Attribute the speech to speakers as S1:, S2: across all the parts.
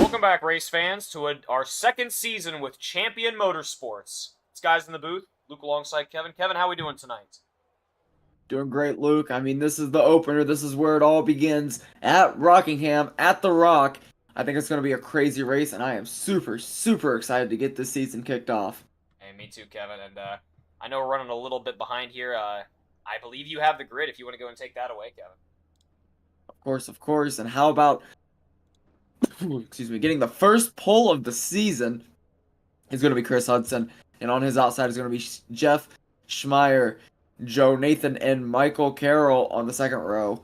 S1: Welcome back, race fans, to our second season with Champion Motorsports. It's guys in the booth, Luke alongside Kevin. Kevin, how are we doing tonight?
S2: Doing great, Luke. I mean, this is the opener. This is where it all begins at Rockingham, at the Rock. I think it's going to be a crazy race, and I am super, super excited to get this season kicked off.
S1: Hey, me too, Kevin. And I know we're running a little bit behind here. I believe you have the grid if you want to go and take that away, Kevin.
S2: Of course, of course. And how about, excuse me, getting the first pole of the season is going to be Chris Hudson, and on his outside is going to be Jeff Schmeier, Joe Nathan, and Michael Carroll on the second row.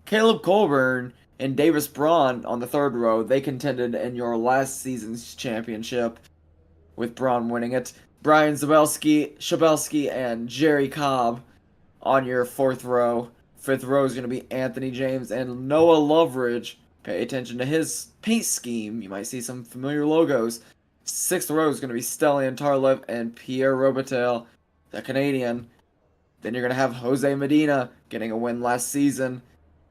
S2: Caleb Colburn and Davis Braun on the third row. They contended in your last season's championship, with Braun winning it. Brian Shabelski, and Jerry Cobb on your fourth row. Fifth row is going to be Anthony James and Noah Loveridge. Pay attention to his paint scheme. You might see some familiar logos. Sixth row is going to be Stelian Tarlev and Pierre Robitaille, the Canadian. Then you're going to have Jose Medina getting a win last season,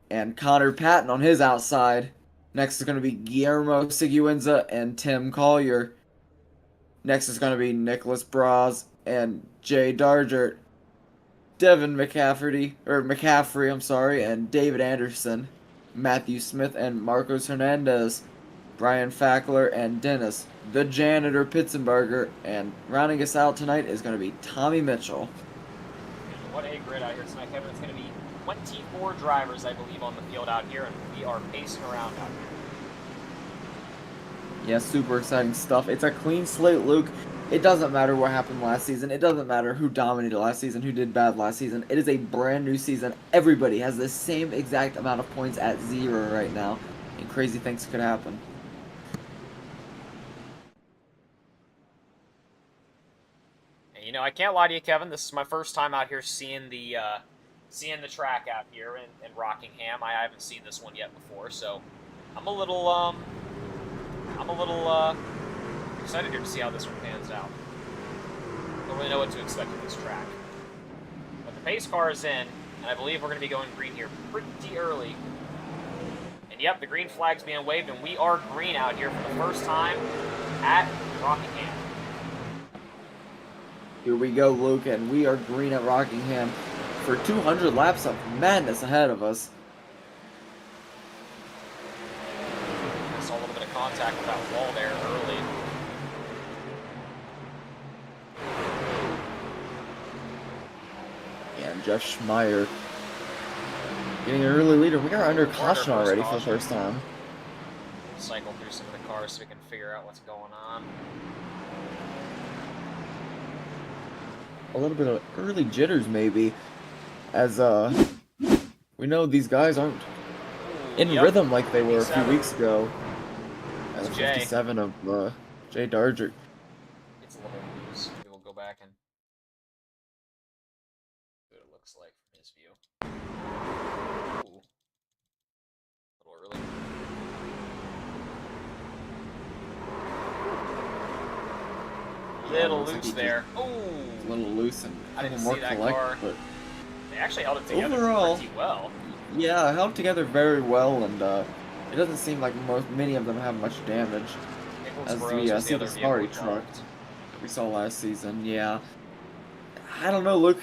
S2: and Connor Patton on his outside. Next is going to be Guillermo Siguenza and Tim Collier. Next is going to be Nicholas Braz and Jay Dargert. Devin McCaffrey, and David Anderson. Matthew Smith and Marcos Hernandez. Brian Fackler and Dennis, the janitor Pitzenberger, and rounding us out tonight is going to be Tommy Mitchell.
S1: What a grid out here tonight, Kevin. It's going to be 24 drivers, I believe, on the field out here, and we are pacing around out here.
S2: Yeah, super exciting stuff. It's a clean slate, Luke. It doesn't matter what happened last season. It doesn't matter who dominated last season, who did bad last season. It is a brand new season. Everybody has the same exact amount of points at 0 right now, and crazy things could happen.
S1: You know, I can't lie to you, Kevin. This is my first time out here seeing the track out here in Rockingham. I haven't seen this one yet before, so I'm a little excited here to see how this one pans out. Don't really know what to expect with this track. But the pace car is in, and I believe we're going to be going green here pretty early. And yep, the green flag's being waved, and we are green out here for the first time at Rockingham.
S2: Here we go, Luke, and we are green at Rockingham for 200 laps of madness ahead of us.
S1: I saw a little bit of contact with that wall there early.
S2: And Jeff Schmeier getting an early leader. We are under caution already for the first time.
S1: Cycle through some of the cars so we can figure out what's going on.
S2: A little bit of early jitters maybe, as we know these guys aren't in rhythm like they were a few weeks ago. At 57 of Jay Dargert.
S1: It's a little loose. Maybe we'll go back and see what it looks like from his view. Ooh. A little early. Little loose there. Ooh.
S2: A little loose and
S1: I didn't
S2: more
S1: see that
S2: collect,
S1: car.
S2: but
S1: They actually held it together
S2: overall,
S1: pretty well.
S2: Yeah, held together very well, and it doesn't seem like many of them have much damage. As we see the Safari truck we saw last season. Yeah, I don't know, Luke.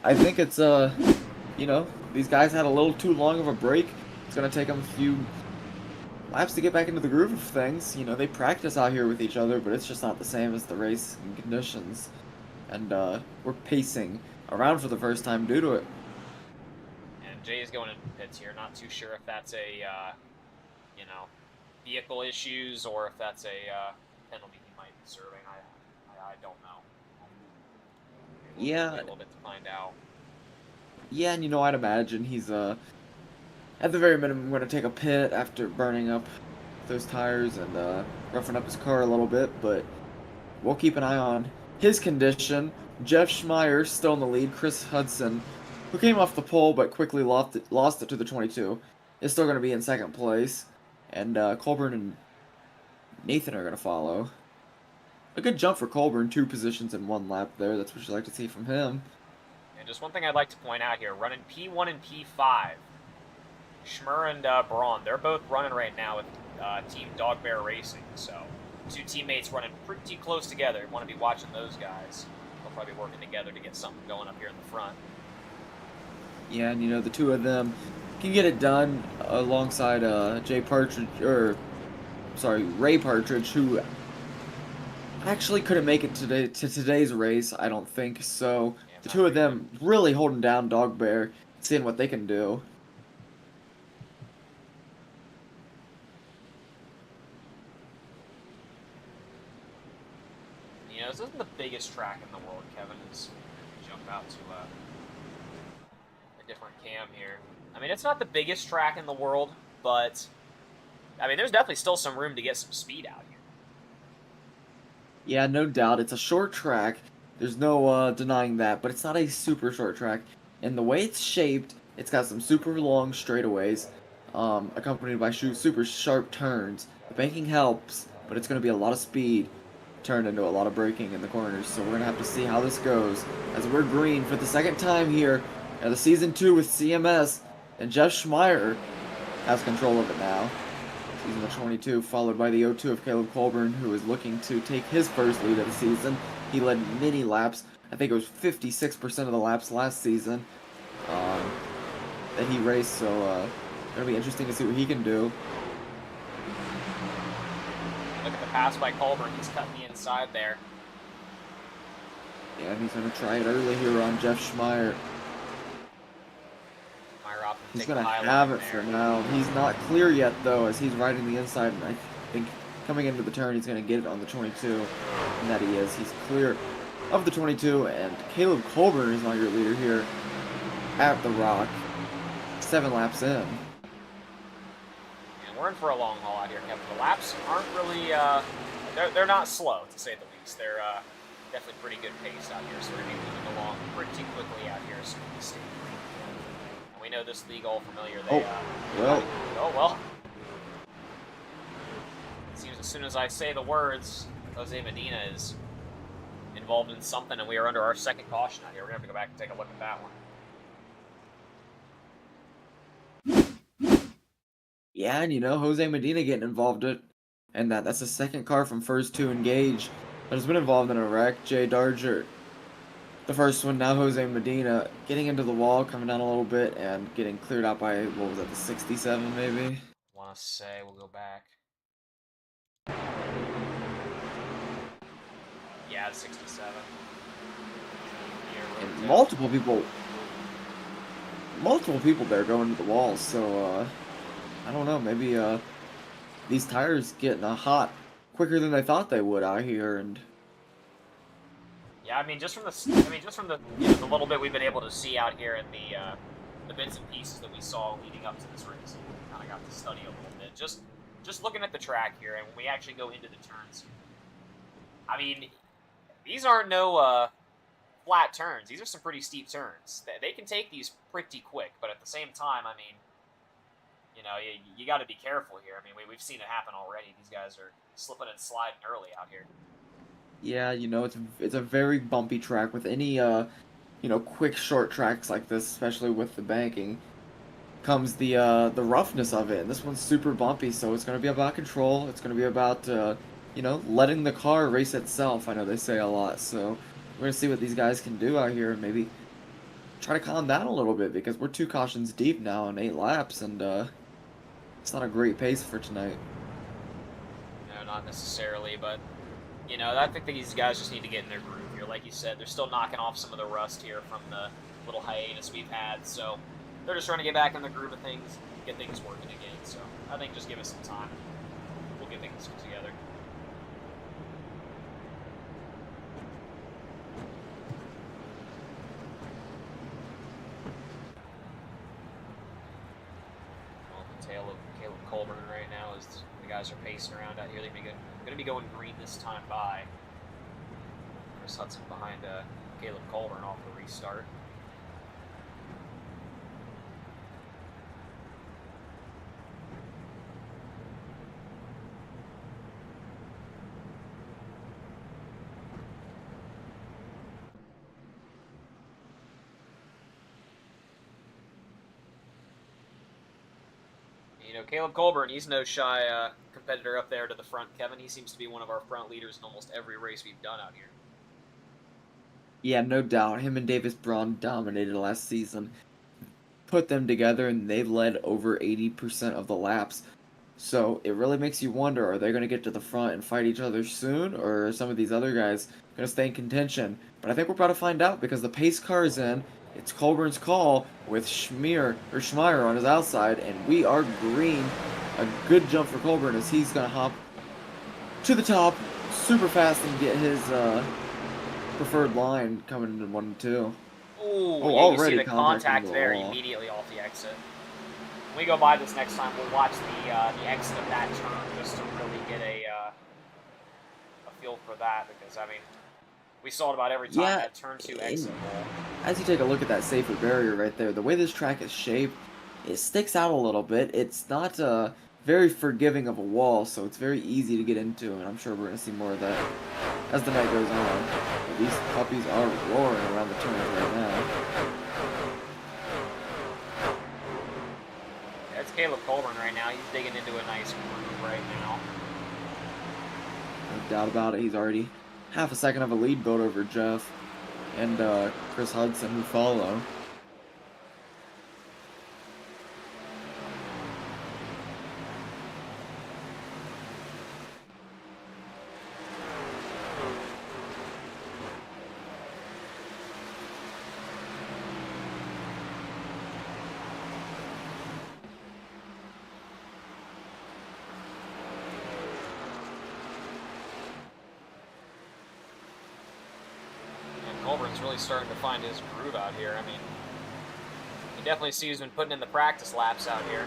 S2: I think it's you know, these guys had a little too long of a break. It's gonna take them a few laps to get back into the groove of things. You know, they practice out here with each other, but it's just not the same as the race conditions. And we're pacing around for the first time due to it.
S1: And Jay's going into pits here. Not too sure if that's a, you know, vehicle issues or if that's a penalty he might be serving. I don't know.
S2: Yeah.
S1: A little bit to find out.
S2: Yeah, and you know, I'd imagine he's at the very minimum going to take a pit after burning up those tires and roughing up his car a little bit, but we'll keep an eye on his condition. Jeff Schmeier still in the lead. Chris Hudson, who came off the pole but quickly lost it to the 22, is still going to be in second place. And Colburn and Nathan are going to follow. A good jump for Colburn, 2 positions in 1 lap there. That's what you like to see from him.
S1: And just one thing I'd like to point out here, running P1 and P5. Schmur and Braun, they're both running right now with Team Dog Bear Racing, so two teammates running pretty close together. Want to be watching those guys. They'll probably be working together to get something going up here in the front.
S2: Yeah, and the two of them can get it done alongside Jay Partridge, or sorry, Ray Partridge, who actually couldn't make it to today's race, I don't think. So
S1: Yeah,
S2: the
S1: not
S2: two of
S1: very good.
S2: them really holding down Dog Bear, seeing what they can do.
S1: This isn't the biggest track in the world, Kevin. As we jump out to a different cam here. I mean, it's not the biggest track in the world, but I mean, there's definitely still some room to get some speed out here.
S2: Yeah, no doubt. It's a short track. There's no denying that, but it's not a super short track. And the way it's shaped, it's got some super long straightaways, accompanied by super sharp turns. The banking helps, but it's going to be a lot of speed turned into a lot of braking in the corners. So we're going to have to see how this goes as we're green for the second time here at the Season 2 with CMS, and Jeff Schmeier has control of it now. Season of 22, followed by the 0-2 of Caleb Colburn, who is looking to take his first lead of the season. He led many laps. I think it was 56% of the laps last season that he raced, so it'll be interesting to see what he can do.
S1: Look at the pass by Colburn. He's cutting the inside there.
S2: Yeah, and he's going to try it early here on Jeff Schmeier. He's going to have it for now. He's not clear yet, though, as he's riding the inside, and I think coming into the turn, he's going to get it on the 22, and that he is. He's clear of the 22, and Caleb Colburn is now your leader here at the Rock, 7 laps in.
S1: And we're in for a long haul out here, Kevin. The laps aren't really, they're not slow, to say the least. They're definitely pretty good pace out here, so we're going to be moving along pretty quickly out here as soon as we stay green. And we know this league all familiar. They, well. It seems as soon as I say the words, Jose Medina is involved in something, and we are under our second caution out here. We're going to have to go back and take a look at that one.
S2: Yeah, and Jose Medina getting involved in, and that's the second car from first to engage that has been involved in a wreck. Jay Darger, the first one, now Jose Medina getting into the wall, coming down a little bit, and getting cleared out by, what was that, the 67 maybe?
S1: I want to say, we'll go back. Yeah, it's 67.
S2: And multiple people there going to the walls, so I don't know, maybe these tires getting hot quicker than they thought they would out here, and
S1: yeah, I mean just from the the little bit we've been able to see out here in the bits and pieces that we saw leading up to this race, we kind of got to study a little bit. Just looking at the track here, and when we actually go into the turns, I mean, these aren't no flat turns. These are some pretty steep turns. They can take these pretty quick, but at the same time, I mean, you got to be careful here. I mean, we've seen it happen already. These guys are slipping and sliding early out here.
S2: yeah, it's a very bumpy track with any quick short tracks like this, especially with the banking, comes the roughness of it. And this one's super bumpy, so it's going to be about control. It's going to be about letting the car race itself. I know they say a lot, so we're going to see what these guys can do out here and maybe try to calm down a little bit, because we're 2 cautions deep now in 8 laps, and it's not a great pace for tonight.
S1: No, not necessarily, but I think these guys just need to get in their groove here. Like you said, they're still knocking off some of the rust here from the little hiatus we've had, so they're just trying to get back in the groove of things, get things working again. So I think just give us some time, we'll get things together. Well, the tail of Caleb Colburn right now is the guys are pacing around out here. They're going to be going green this time by. Chris Hudson behind Caleb Colburn off the restart. You know, Caleb Colburn, he's no shy competitor up there to the front, Kevin. He seems to be one of our front leaders in almost every race we've done out here.
S2: Yeah, no doubt. Him and Davis Braun dominated last season. Put them together, and they led over 80% of the laps. So it really makes you wonder, are they going to get to the front and fight each other soon, or are some of these other guys going to stay in contention? But I think we're about to find out because the pace car is in. It's Colburn's call with Schmeier on his outside, and we are green. A good jump for Colburn as he's going to hop to the top super fast and get his preferred line coming into 1 and 2.
S1: Ooh,
S2: Oh,
S1: yeah,
S2: already
S1: you see the contact
S2: the
S1: there
S2: wall.
S1: immediately off the exit. When we go by this next time, we'll watch the exit of that turn just to really get a feel for that, because, I mean, we saw it about every time,
S2: Yeah,
S1: that turn 2 exit roll.
S2: as you take a look at that safer barrier right there, the way this track is shaped, it sticks out a little bit. It's not very forgiving of a wall, so it's very easy to get into, and I'm sure we're going to see more of that as the night goes on. But these puppies are roaring around the turns right now.
S1: That's Caleb Colburn right now. He's digging into a nice groove right now.
S2: No doubt about it. He's already half a second of a lead build over Jeff and Chris Hudson, who follow.
S1: Colburn's really starting to find his groove out here. I mean, you definitely see he's been putting in the practice laps out here.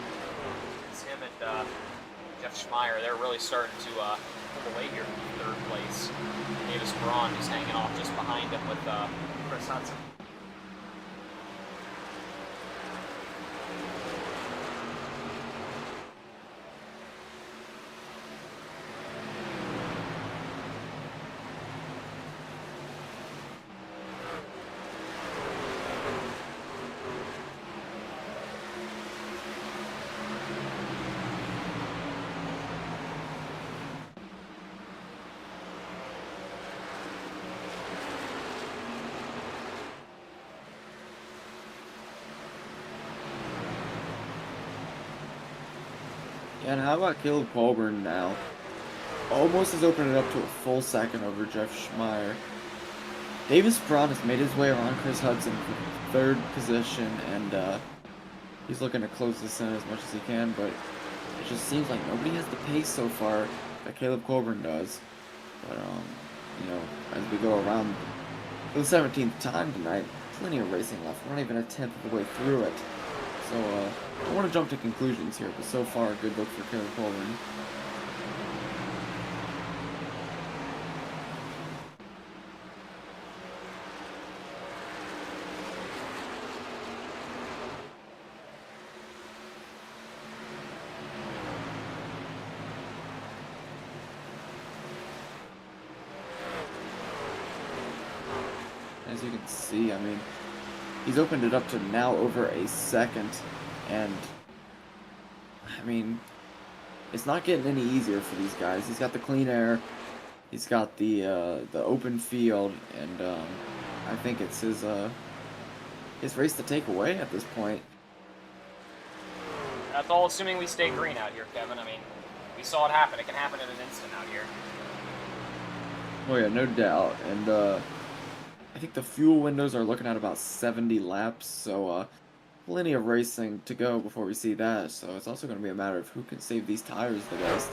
S1: It's him and Jeff Schmeier. They're really starting to pull away here from 3rd place. Davis Braun is hanging off just behind him with Chris Hudson.
S2: Yeah, and how about Caleb Colburn now? Almost has opened it up to a full second over Jeff Schmeier. Davis Braun has made his way around Chris Hudson for 3rd position, and he's looking to close this in as much as he can, but it just seems like nobody has the pace so far that Caleb Colburn does. But, you know, as we go around for the 17th time tonight, plenty of racing left. We're not even a 10th of the way through it. So, I don't want to jump to conclusions here, but so far, a good look for Caleb Colburn. As you can see, I mean, he's opened it up to now over a second, and I mean, it's not getting any easier for these guys. He's got the clean air, he's got the open field, and I think it's his race to take away at this point.
S1: That's all assuming we stay green out here, Kevin. I mean, we saw it happen. It can happen in an instant out here.
S2: Oh yeah, no doubt, and I think the fuel windows are looking at about 70 laps, so plenty of racing to go before we see that, so it's also going to be a matter of who can save these tires the best.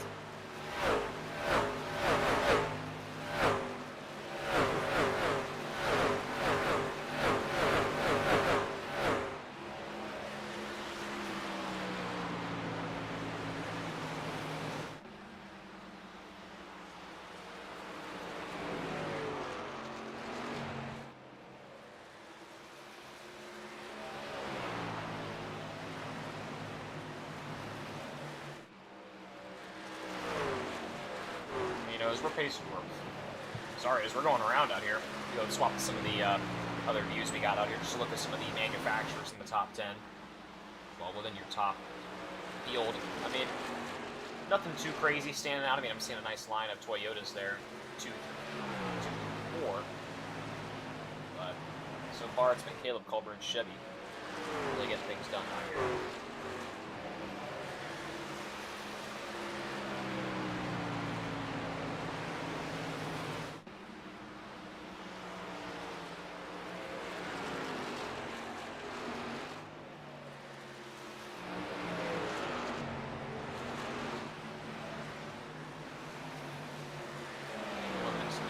S1: As we're going around out here, go and swap some of the other views we got out here. Just look at some of the manufacturers in the top 10. Well, within your top field. I mean, Nothing too crazy standing out. I mean, I'm seeing a nice line of Toyotas there, 2 through 4. But so far, it's been Caleb Culburn's Chevy really getting things done out here.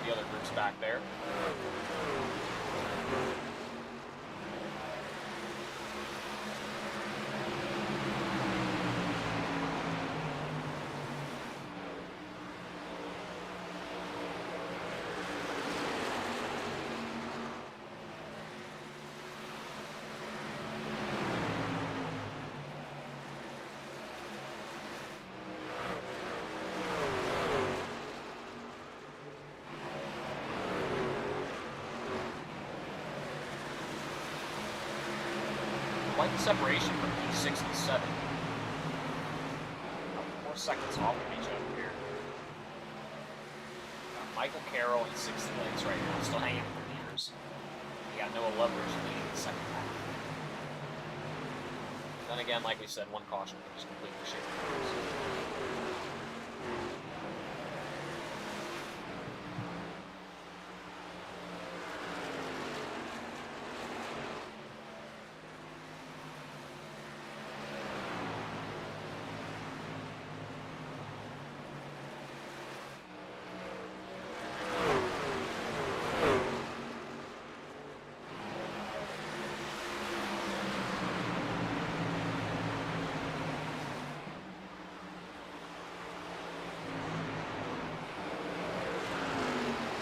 S1: The other groups back there. Quite the separation from P6 and 7. About 4 seconds off of each other here. Got Michael Carroll in 6th place right now, still hanging for years. You got Noah Leverage leading the second half. Then again, like we said, one caution can just completely shape the course.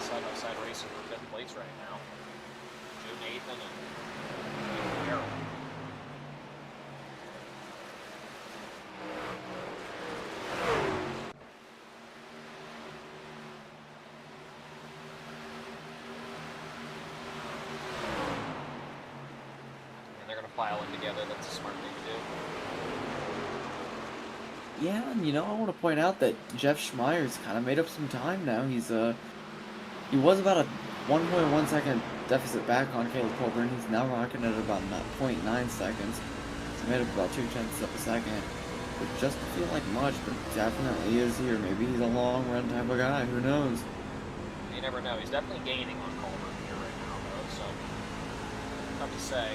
S1: Side-by-side racing for 5th place right now. Joe Nathan and Carroll. And they're going to file in together. That's a smart thing to do.
S2: Yeah, and I want to point out that Jeff Schmeier's kind of made up some time now. He was about a 1.1 second deficit back on Caleb Colburn. He's now rocking at about 0.9 seconds. He's made up about 0.2 of a second. Which doesn't feel like much, but definitely is here. Maybe he's a long run type of guy. Who knows?
S1: You never know. He's definitely gaining on Colburn here right now, though, so tough to say.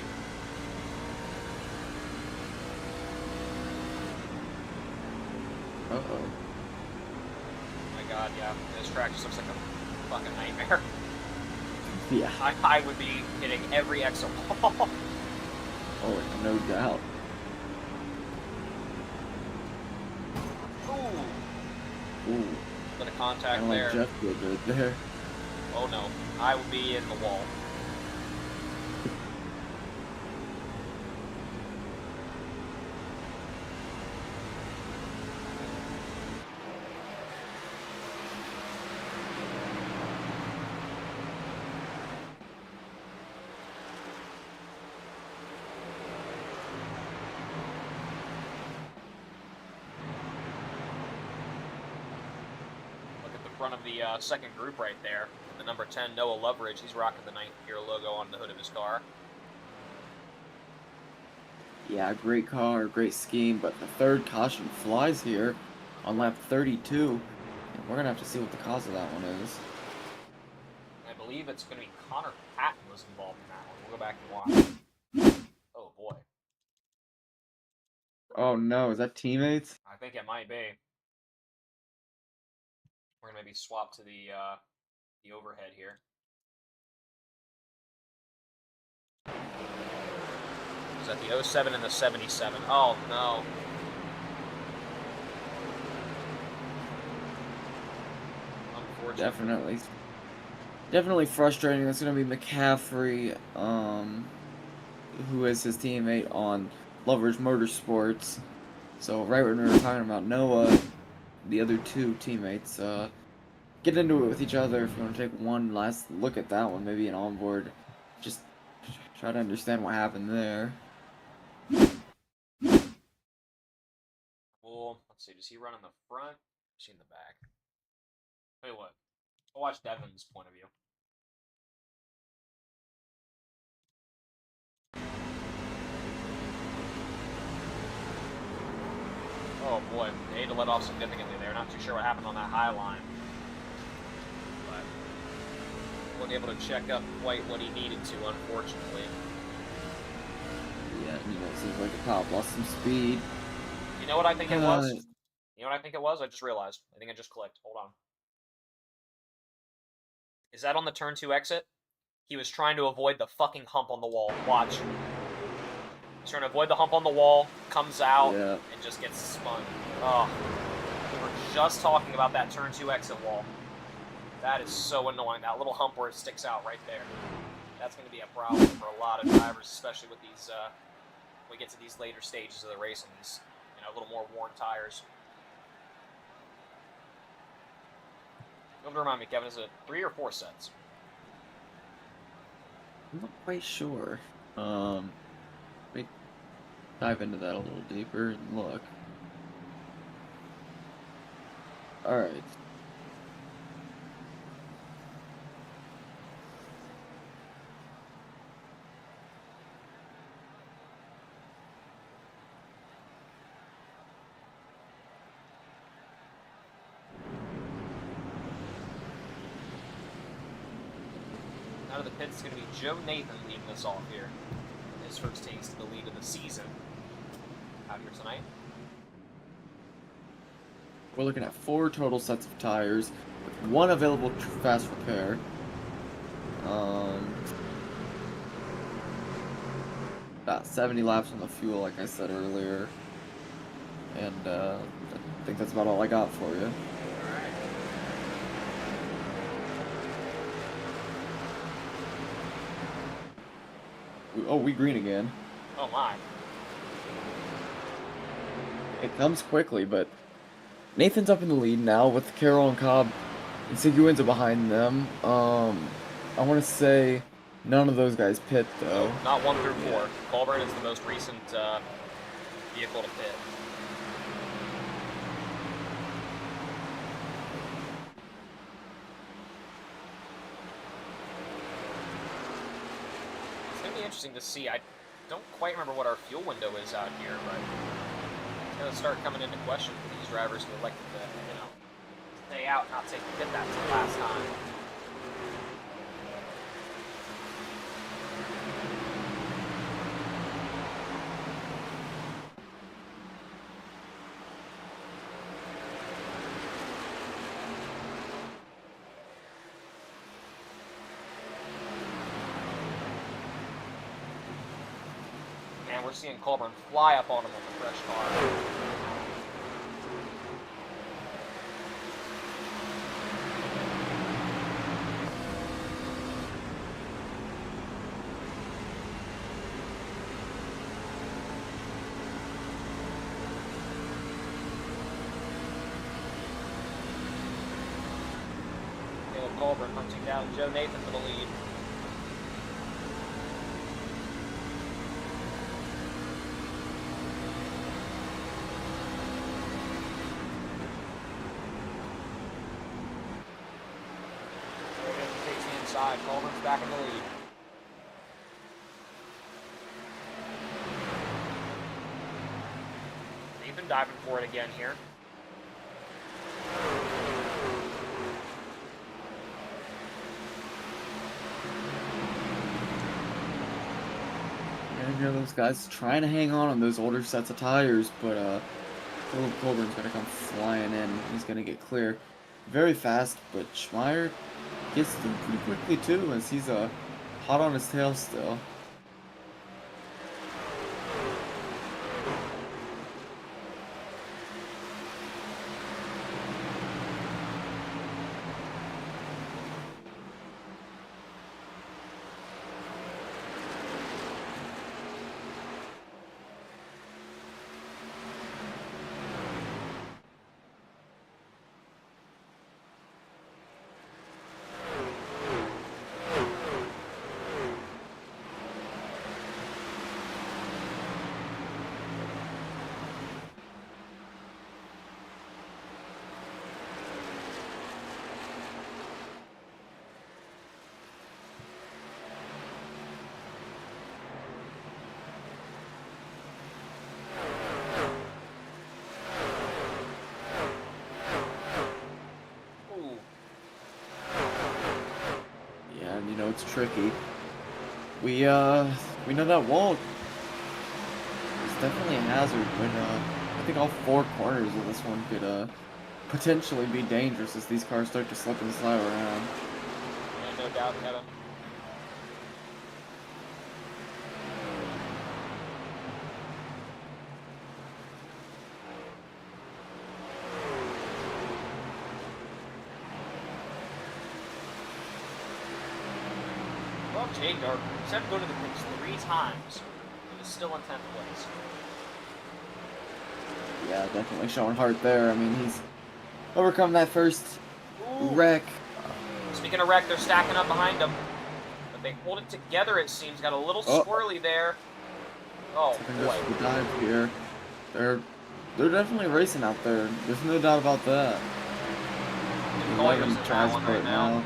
S2: Uh-oh.
S1: Oh my god, yeah. This track just looks like a fucking nightmare.
S2: Yeah.
S1: I would be hitting every exo ball.
S2: Oh, no doubt. Ooh.
S1: Bit of contact
S2: Kinda
S1: there.
S2: like Jeff did right there.
S1: Oh no. I will be in the wall. Front of the second group right there. The number 10, Noah Loveridge, he's rocking the 9th Gear logo on the hood of his car.
S2: Yeah, great car, great scheme, but the third caution flies here on lap 32. And we're going to have to see what the cause of that one is.
S1: I believe it's going to be Connor Patton was involved in that one. We'll go back and watch. Oh boy.
S2: Oh no, is that teammates?
S1: I think it might be. We're going to maybe swap to the overhead here. Is that the 07 and the 77? Oh, no. Unfortunately.
S2: Definitely frustrating. That's going to be McCaffrey, who is his teammate on Lovers Motorsports. So right when we were talking about Noah, the other two teammates, get into it with each other. If you want to take one last look at that one, maybe an onboard, just try to understand what happened there.
S1: Cool. Let's see. Does he run in the front? Or is he in the back? Tell you what. I'll watch Devin's point of view. Oh boy, they had to let off significantly there. Not too sure what happened on that high line. But wasn't able to check up quite what he needed to, unfortunately.
S2: Yeah, it seems like the Cobb lost some speed.
S1: You know what I think it was? You know what I think it was? I just realized. I think I just clicked. Hold on. Is that on the turn 2 exit? He was trying to avoid the fucking hump on the wall. Watch. He's trying to avoid the hump on the wall, comes out, and just gets spun. Oh. We were just talking about that turn 2 exit wall. That is so annoying. That little hump where it sticks out right there. That's going to be a problem for a lot of drivers, especially with these, when we get to these later stages of the race and these, a little more worn tires. You have to remind me, Kevin, is it 3 or 4 sets?
S2: I'm not quite sure. Let me dive into that a little deeper and look. Alright.
S1: Out of the pits is going to be Joe Nathan leading us off here. His first taste of the lead of the season out here tonight.
S2: We're looking at 4 total sets of tires with 1 available fast repair. About 70 laps on the fuel, like I said earlier. And I think that's about all I got for you. Oh, we green again.
S1: Oh my.
S2: It comes quickly, but Nathan's up in the lead now with Carroll and Cobb and Seguin's behind them. I want to say none of those guys pit, though.
S1: No, not 1 through 4. Colburn is the most recent vehicle to pit. It's going to be interesting to see. I don't quite remember what our fuel window is out here, but it's going to start coming into question for these drivers who elected to, stay out, not take the pit that to the last time. And we're seeing Colburn fly up on him with the fresh car. Colburn hunting down Joe Nathan for the lead. Takes the inside. Colburn's back in the lead. Nathan diving for it again here.
S2: And those guys trying to hang on those older sets of tires, but Philip Colburn's going to come flying in. He's going to get clear very fast, but Schmeier gets them pretty quickly too, as he's hot on his tail still. it's tricky. We know that wall is definitely a hazard, but I think all four corners of this one could potentially be dangerous as these cars start to slip and slide around.
S1: Yeah, no doubt, Kevin. Well, Jake Dark said to go to the pits 3 times. He was still in 10th place.
S2: Yeah, definitely showing heart there. I mean, he's overcome that first wreck.
S1: Speaking of wreck, they're stacking up behind him. But they pulled it together, it seems. Got a little squirrely there. Oh, boy.
S2: The dive here. They're definitely racing out there. There's no doubt about that.
S1: Collier's in that one right now.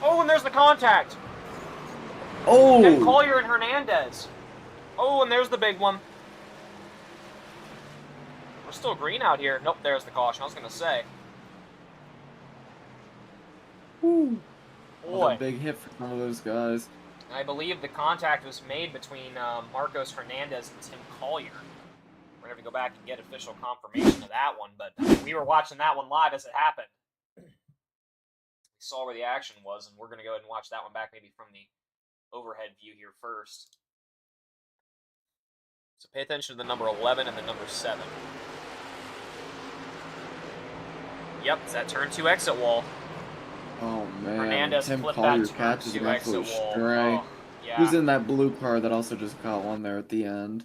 S1: Oh, and there's the contact.
S2: Oh!
S1: And Collier and Hernandez. Oh, and there's the big one. We're still green out here. Nope, there's the caution. I was going to say.
S2: Woo.
S1: Boy.
S2: A big hit for some of those guys.
S1: I believe the contact was made between Marcos Hernandez and Tim Collier. We're going to go back and get official confirmation of that one, but we were watching that one live as it happened. We saw where the action was, and we're going to go ahead and watch that one back maybe from the overhead view here first. So pay attention to the number 11 and the number 7. Yep, it's that turn 2 exit wall.
S2: Oh man,
S1: Hernandez
S2: Tim
S1: flipped
S2: Collier
S1: that turn
S2: catches
S1: 2
S2: an
S1: exit
S2: absolute
S1: wall.
S2: stray.
S1: Oh, yeah.
S2: Who's in that blue car that also just caught one there at the end?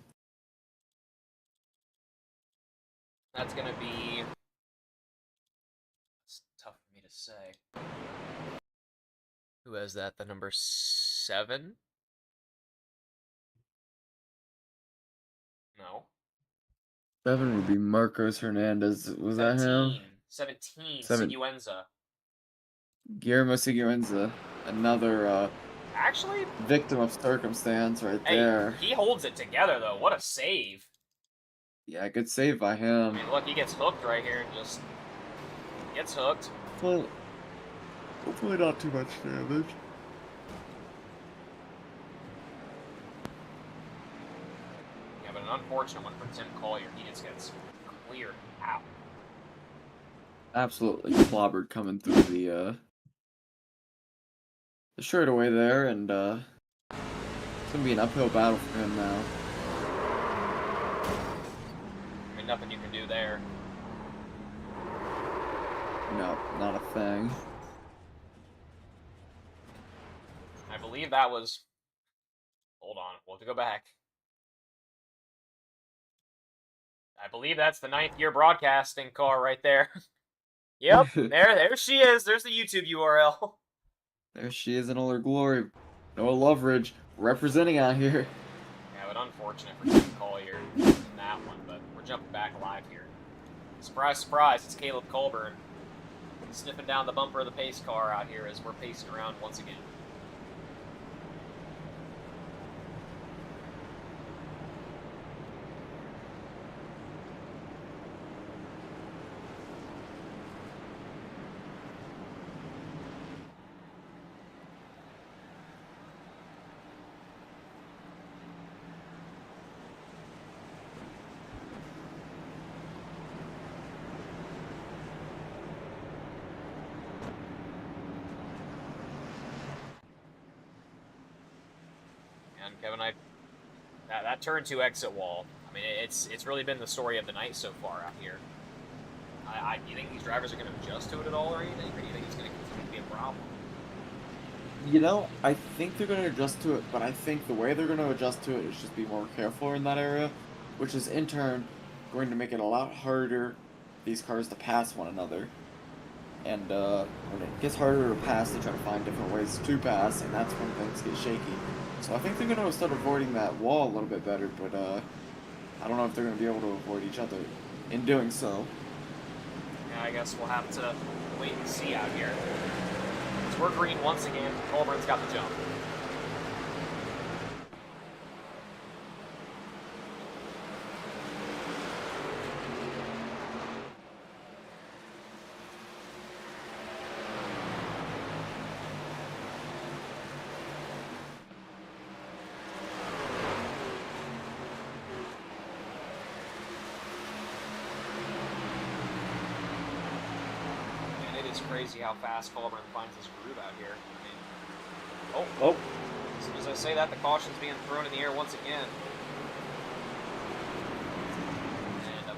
S1: That's going to be... It's tough for me to say. Who has that? The number 7? No.
S2: 7 would be Marcos Hernandez. Was
S1: 17.
S2: that him?
S1: 17.
S2: 7.
S1: Siguenza.
S2: Guillermo Siguenza, another
S1: Actually,
S2: victim of circumstance right
S1: hey,
S2: there.
S1: he holds it together though. What a save!
S2: Yeah, good save by
S1: I
S2: him.
S1: mean, look, he gets hooked right here and just gets hooked.
S2: Well, hopefully not too much damage.
S1: Yeah, but an unfortunate one for Tim Collier. He just gets cleared out.
S2: Absolutely clobbered coming through the straightaway there, and it's gonna be an uphill battle for him now.
S1: I mean, nothing you can do there.
S2: No, not a thing.
S1: I believe that was... Hold on, we'll have to go back. I believe that's the 9th year broadcasting car right there. Yep, there she is. There's the YouTube URL.
S2: There she is in all her glory. Noah Loveridge representing out here.
S1: Yeah, but unfortunate for Tim Collier in that one, but we're jumping back live here. Surprise, surprise, it's Caleb Colburn sniffing down the bumper of the pace car out here as we're pacing around once again. And Kevin, that turn 2 exit wall. I mean, it's really been the story of the night so far out here. Do you think these drivers are going to adjust to it at all, or anything? Or do you think it's going to continue to be a problem?
S2: You know, I think they're going to adjust to it, but I think the way they're going to adjust to it is just be more careful in that area, which is in turn going to make it a lot harder for these cars to pass one another. And when it gets harder to pass, they try to find different ways to pass, and that's when things get shaky. So I think they're going to start avoiding that wall a little bit better, but I don't know if they're going to be able to avoid each other in doing so.
S1: Yeah, I guess we'll have to wait and see out here. So we're green once again. Colburn's got the jump. is crazy how fast Colburn finds his groove out here. I mean,
S2: Oh,
S1: as soon as I say that, the caution's being thrown in the air once again. And I'm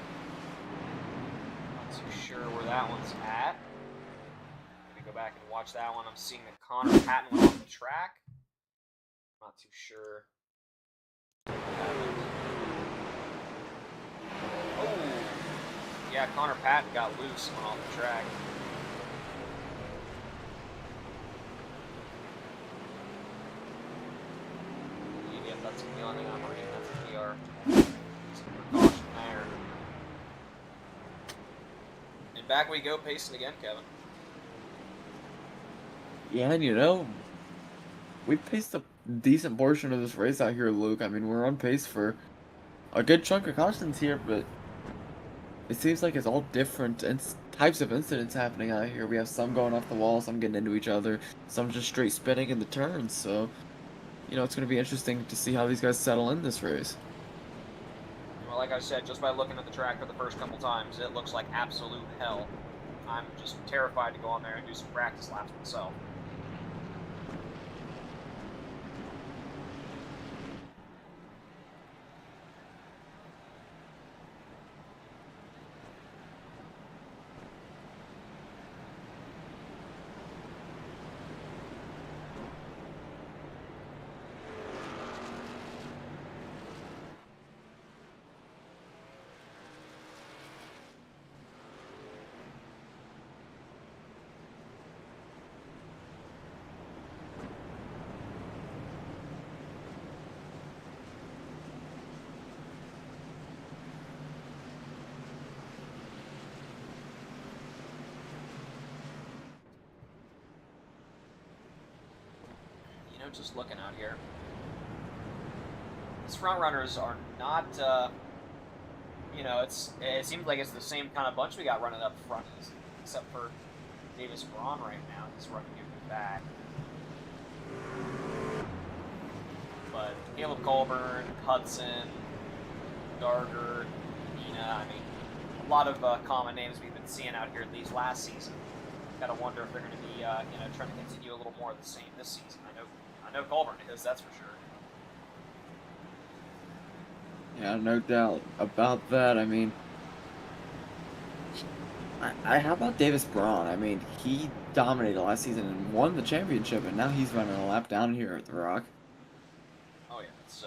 S1: not too sure where that one's at. Let me go back and watch that one. I'm seeing that Connor Patton went off the track. I'm not too sure what happened. Oh, yeah, Connor Patton got loose and went off the track. Yep, that's the only thing I'm reading. That's a PR. Some precaution there. And back we go, pacing again, Kevin.
S2: yeah, and you know, we paced a decent portion of this race out here, Luke. I mean, we're on pace for a good chunk of cautions here, but it seems like it's all different types of incidents happening out here. We have some going off the wall, some getting into each other, some just straight spinning in the turns. So, you know, it's going to be interesting to see how these guys settle in this race.
S1: Well, like I said, just by looking at the track for the first couple times, it looks like absolute hell. I'm just terrified to go on there and do some practice laps myself. You know, just looking out here, these front runners are not, you know, it seems like it's the same kind of bunch we got running up front, except for Davis Braun right now. He's running in the back. But Caleb Colburn, Hudson, Darger, Nina, I mean, a lot of common names we've been seeing out here these last season. Gotta wonder if they're going to be, you know, trying to continue a little more of the same this season. I know Colburn is, that's for sure.
S2: Yeah, no doubt about that. I mean, how about Davis Braun? I mean, he dominated last season and won the championship, and now he's running a lap down here at the Rock.
S1: Oh yeah, it's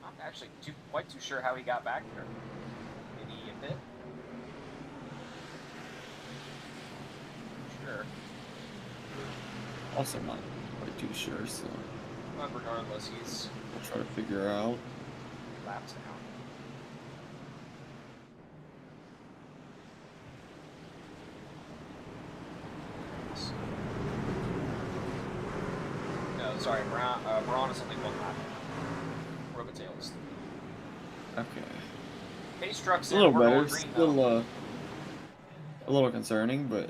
S1: not actually quite too sure how he got back there. Maybe a bit. Sure.
S2: Also not quite too sure, so
S1: But regardless, he's
S2: we'll try to figure out.
S1: laps down. No, sorry, Braun is only one lap. Robitails.
S2: Okay.
S1: Pace truck's
S2: A
S1: in.
S2: little
S1: We're
S2: better.
S1: going green though.
S2: Still, a little concerning, but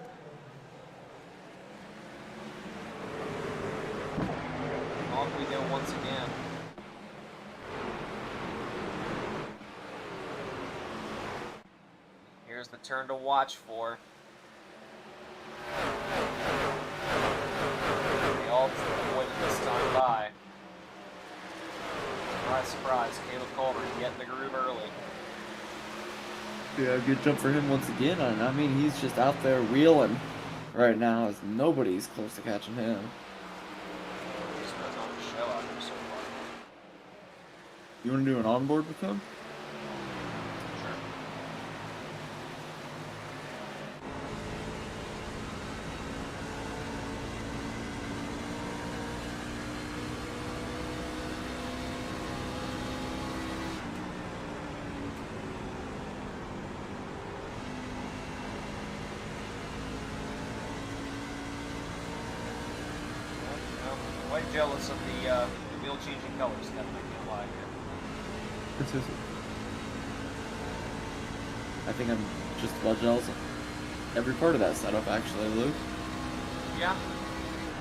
S1: Off we go once again. Here's the turn to watch for. They all avoided this time by. Surprise, surprise, Caleb Colburn getting the groove early.
S2: yeah, good jump for him once again. And I mean, he's just out there wheeling right now, as nobody's close to catching him.
S1: Just puts on a show out there so far.
S2: You want to do an onboard with him?
S1: Sure. I'm quite jealous of the wheel changing colors, Kevin, I can't lie here.
S2: I think I'm just about jealous of every part of that setup, actually, Luke.
S1: Yeah,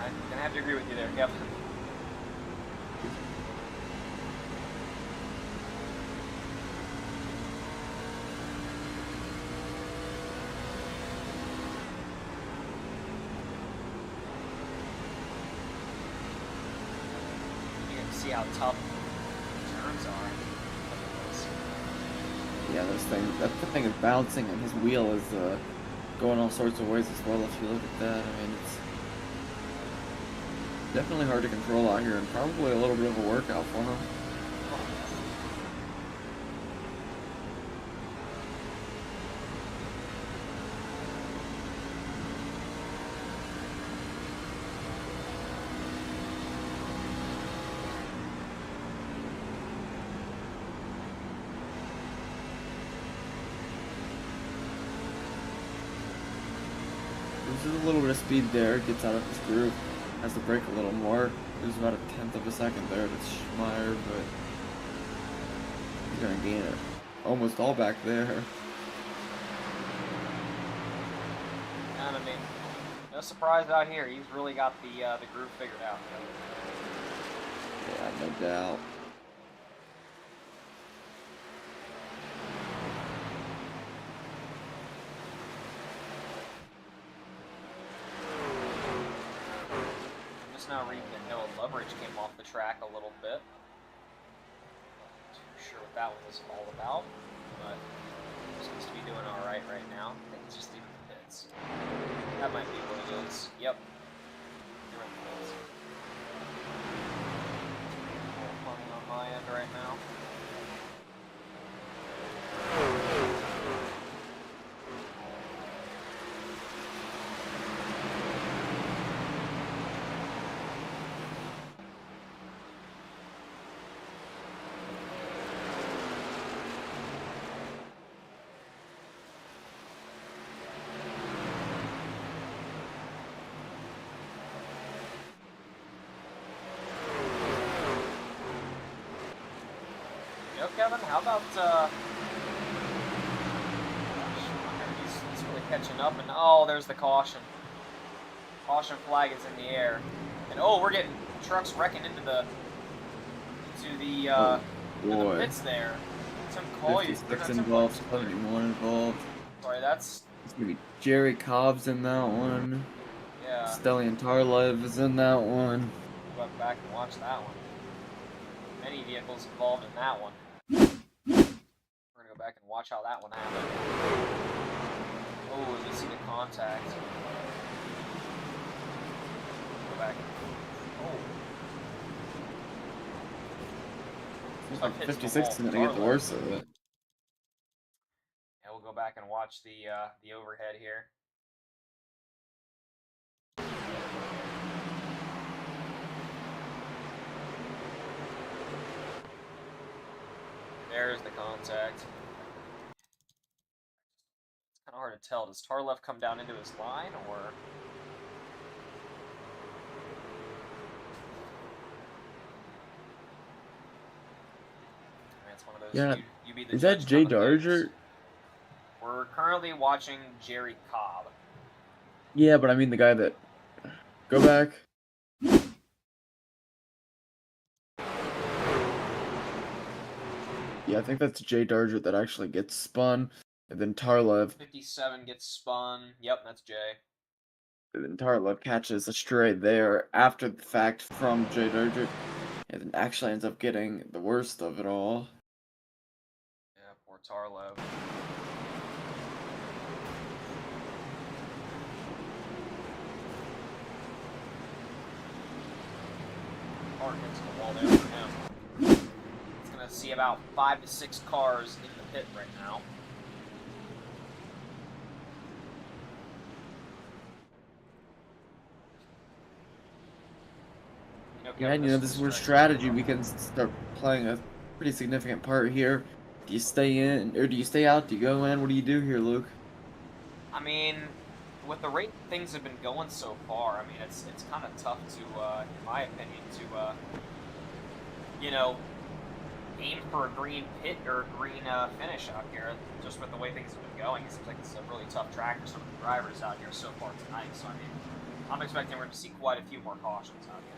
S1: I'm gonna have to agree with you there, Kevin. see how tough the turns are. Look at this.
S2: Yeah, that thing is bouncing, and his wheel is going all sorts of ways as well. If you look at that, I mean, it's definitely hard to control out here, and probably a little bit of a workout for him. Loses a little bit of speed there, gets out of his groove, has to brake a little more. Loses about 1/10 of a second there to Schmeier, but he's gonna gain it almost all back there.
S1: And I mean, no surprise out here. He's really got the groove figured out.
S2: Yeah, no doubt.
S1: Now reading that Noah Loveridge came off the track a little bit. Not too sure what that one was all about, but he seems to be doing all right now. I think he's just leaving the pits. That might be what it is. Yep. You're in the pits. Funny on my end right now. Kevin, how about, he's really catching up, and oh, there's the caution. Caution flag is in the air. And oh, we're getting trucks wrecking into the pits there. Tim Collier.
S2: 56 involved, 71 involved.
S1: Sorry, that's...
S2: It's gonna be Jerry Cobb's in that one.
S1: Yeah.
S2: Stellian Tarlev is in that one.
S1: We'll go back and watch that one. Many vehicles involved in that one. We're gonna go back and watch how that one happened. Oh, you see the contact. Go back. Oh.
S2: Looks like 56 is gonna get the worst of it.
S1: Yeah, we'll go back and watch the overhead here. There's the contact. It's kind of hard to tell. Does Tarlev come down into his line, or... I mean, it's one of those...
S2: Yeah.
S1: You be the
S2: Is that
S1: judge
S2: Jay
S1: kind of things.
S2: Darger?
S1: We're currently watching Jerry Cobb.
S2: Yeah, but I mean the guy that... Go back. Yeah, I think that's Jay Darger that actually gets spun, and then Tarlev.
S1: 57 gets spun. Yep, that's Jay.
S2: And then Tarlev catches a stray there after the fact from Jay Darger, and then actually ends up getting the worst of it all.
S1: Yeah, poor Tarlev. Hard hits the wall there for him. Gonna see about 5 to 6 cars in the pit right now.
S2: Yeah, this is where strategy begins to start playing a pretty significant part here. Do you stay in, or do you stay out? Do you go in? What do you do here, Luke?
S1: I mean, with the rate things have been going so far, I mean, it's kind of tough to, in my opinion, to, aim for a green pit or a green finish out here, just with the way things have been going. It seems like it's a really tough track for some of the drivers out here so far tonight. So, I mean, I'm expecting we're going to see quite a few more cautions out here.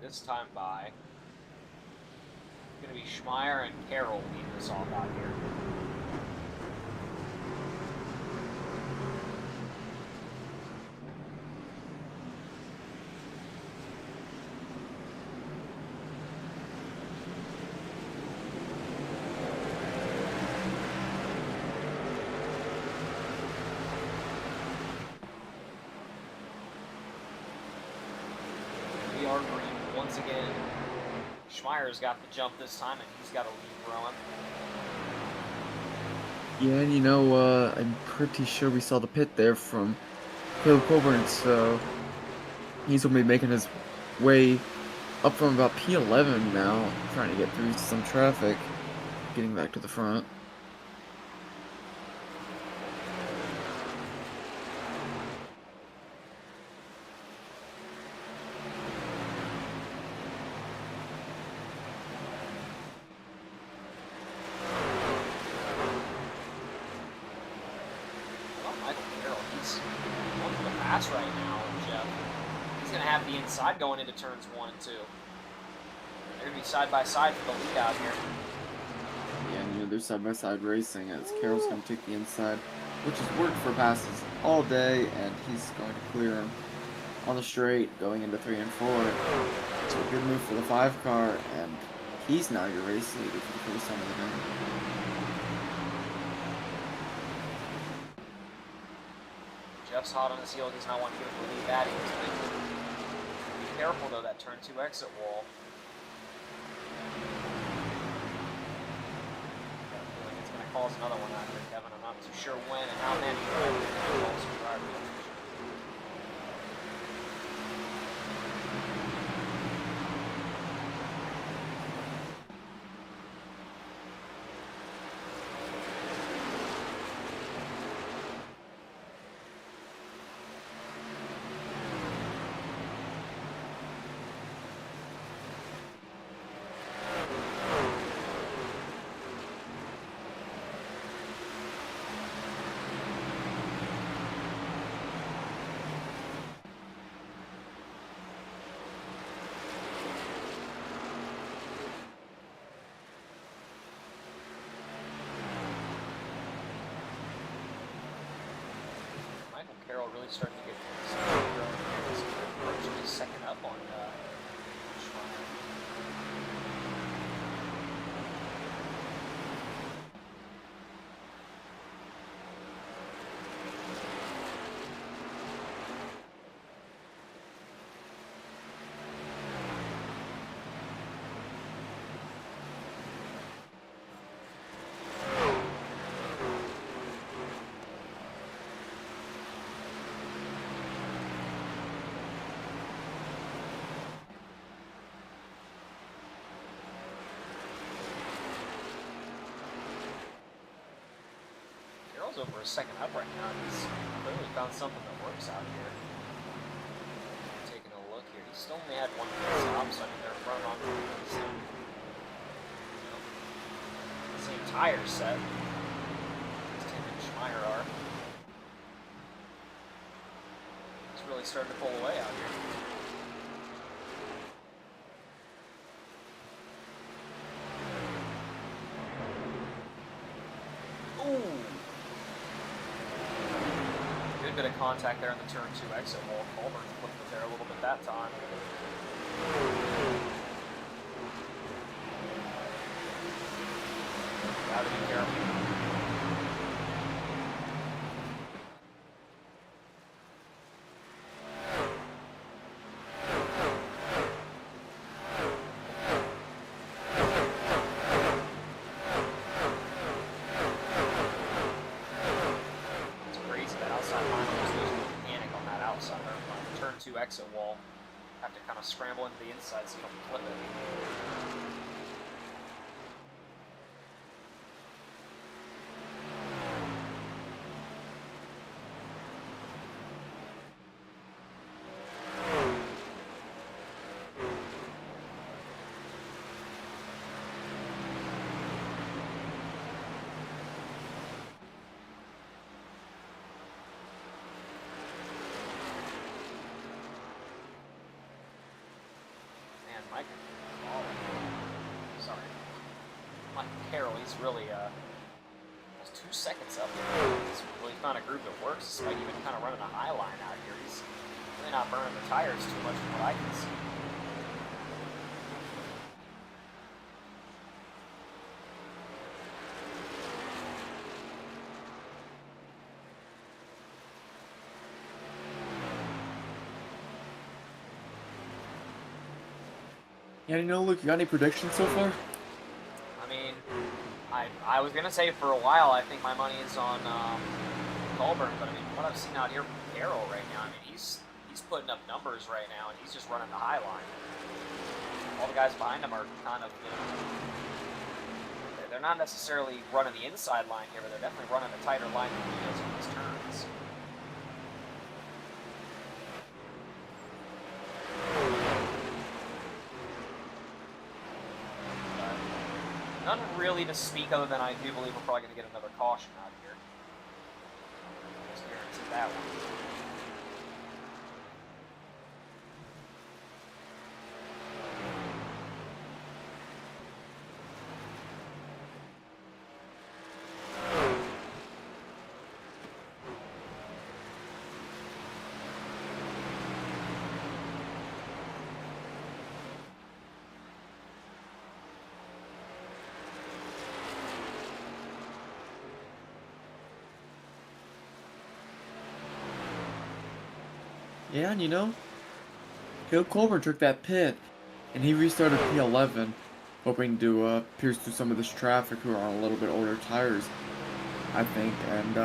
S1: this time by. It's going to be Schmeier and Carroll leading us off out here. We are green once again. Schmeier's got the jump this time, and he's got a lead Rowan.
S2: Yeah, and you know, I'm pretty sure we saw the pit there from Caleb Coburn, so he's gonna be making his way up from about P11 now, trying to get through some traffic, getting back to the front.
S1: Right now, Jeff. He's going to have the inside going into turns 1 and 2. They're going to be side by side for the lead out here.
S2: Yeah, and you know, they're side by side racing as Carroll's going to take the inside, which has worked for passes all day, and he's going to clear him on the straight going into 3 and 4. So a good move for the 5 car, and he's now your race leader for the first time of the day.
S1: Jeff's hot on his heel. Does not want to give him the lead that easily. Be careful, though, that turn 2 exit wall. I feel like it's going to cause another one out here, Kevin. I'm not too sure when and how many. Carroll really starting to get approaching second up on Schmeier. Over a second up right now. He's clearly found something that works out here. Taking a look here, he still only had one stop, so I mean they're front on the same tire set as Tim and Schmeier are. He's really starting to pull away out here. Bit of contact there in the turn 2 exit wall. Colburn flipped it there a little bit that time. Gotta be careful. Exit wall. Have to kind of scramble into the inside so you don't flip it. Carroll. He's really almost 2 seconds up there. He's really found a groove that works, despite even kind of running a high line out here. He's really not burning the tires too much from what I can see.
S2: Yeah, Luke, you got any predictions so far?
S1: I mean, I was gonna say for a while I think my money is on Colburn, but I mean, from what I've seen out here from Carroll right now, I mean, he's putting up numbers right now, and he's just running the high line. All the guys behind him are kind of, they're not necessarily running the inside line here, but they're definitely running a tighter line than he does on his turns. None really to speak other than I do believe we're probably going to get another caution out here. Just guarantee that one.
S2: Yeah, and Caleb Colburn took that pit, and he restarted P11, hoping to pierce through some of this traffic who are on a little bit older tires, I think, and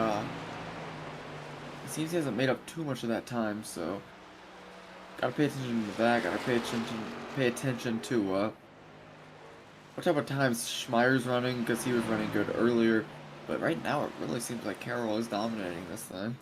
S2: it seems he hasn't made up too much of that time, so gotta pay attention to that, gotta pay attention to what type of times Schmeier's running, because he was running good earlier, but right now it really seems like Carroll is dominating this thing.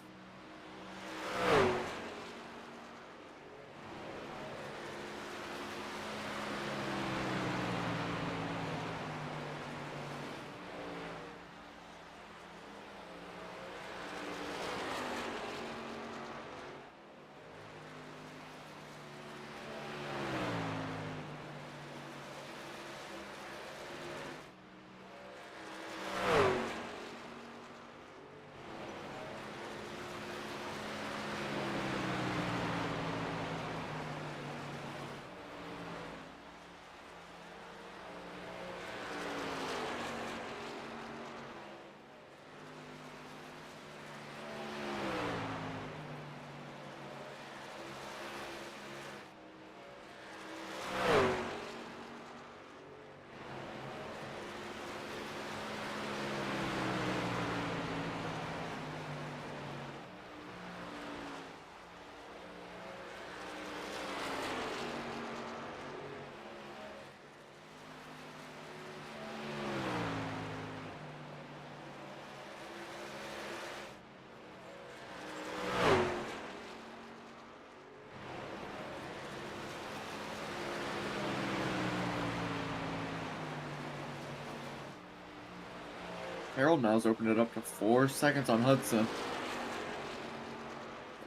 S2: Harold now's opened it up to 4 seconds on Hudson.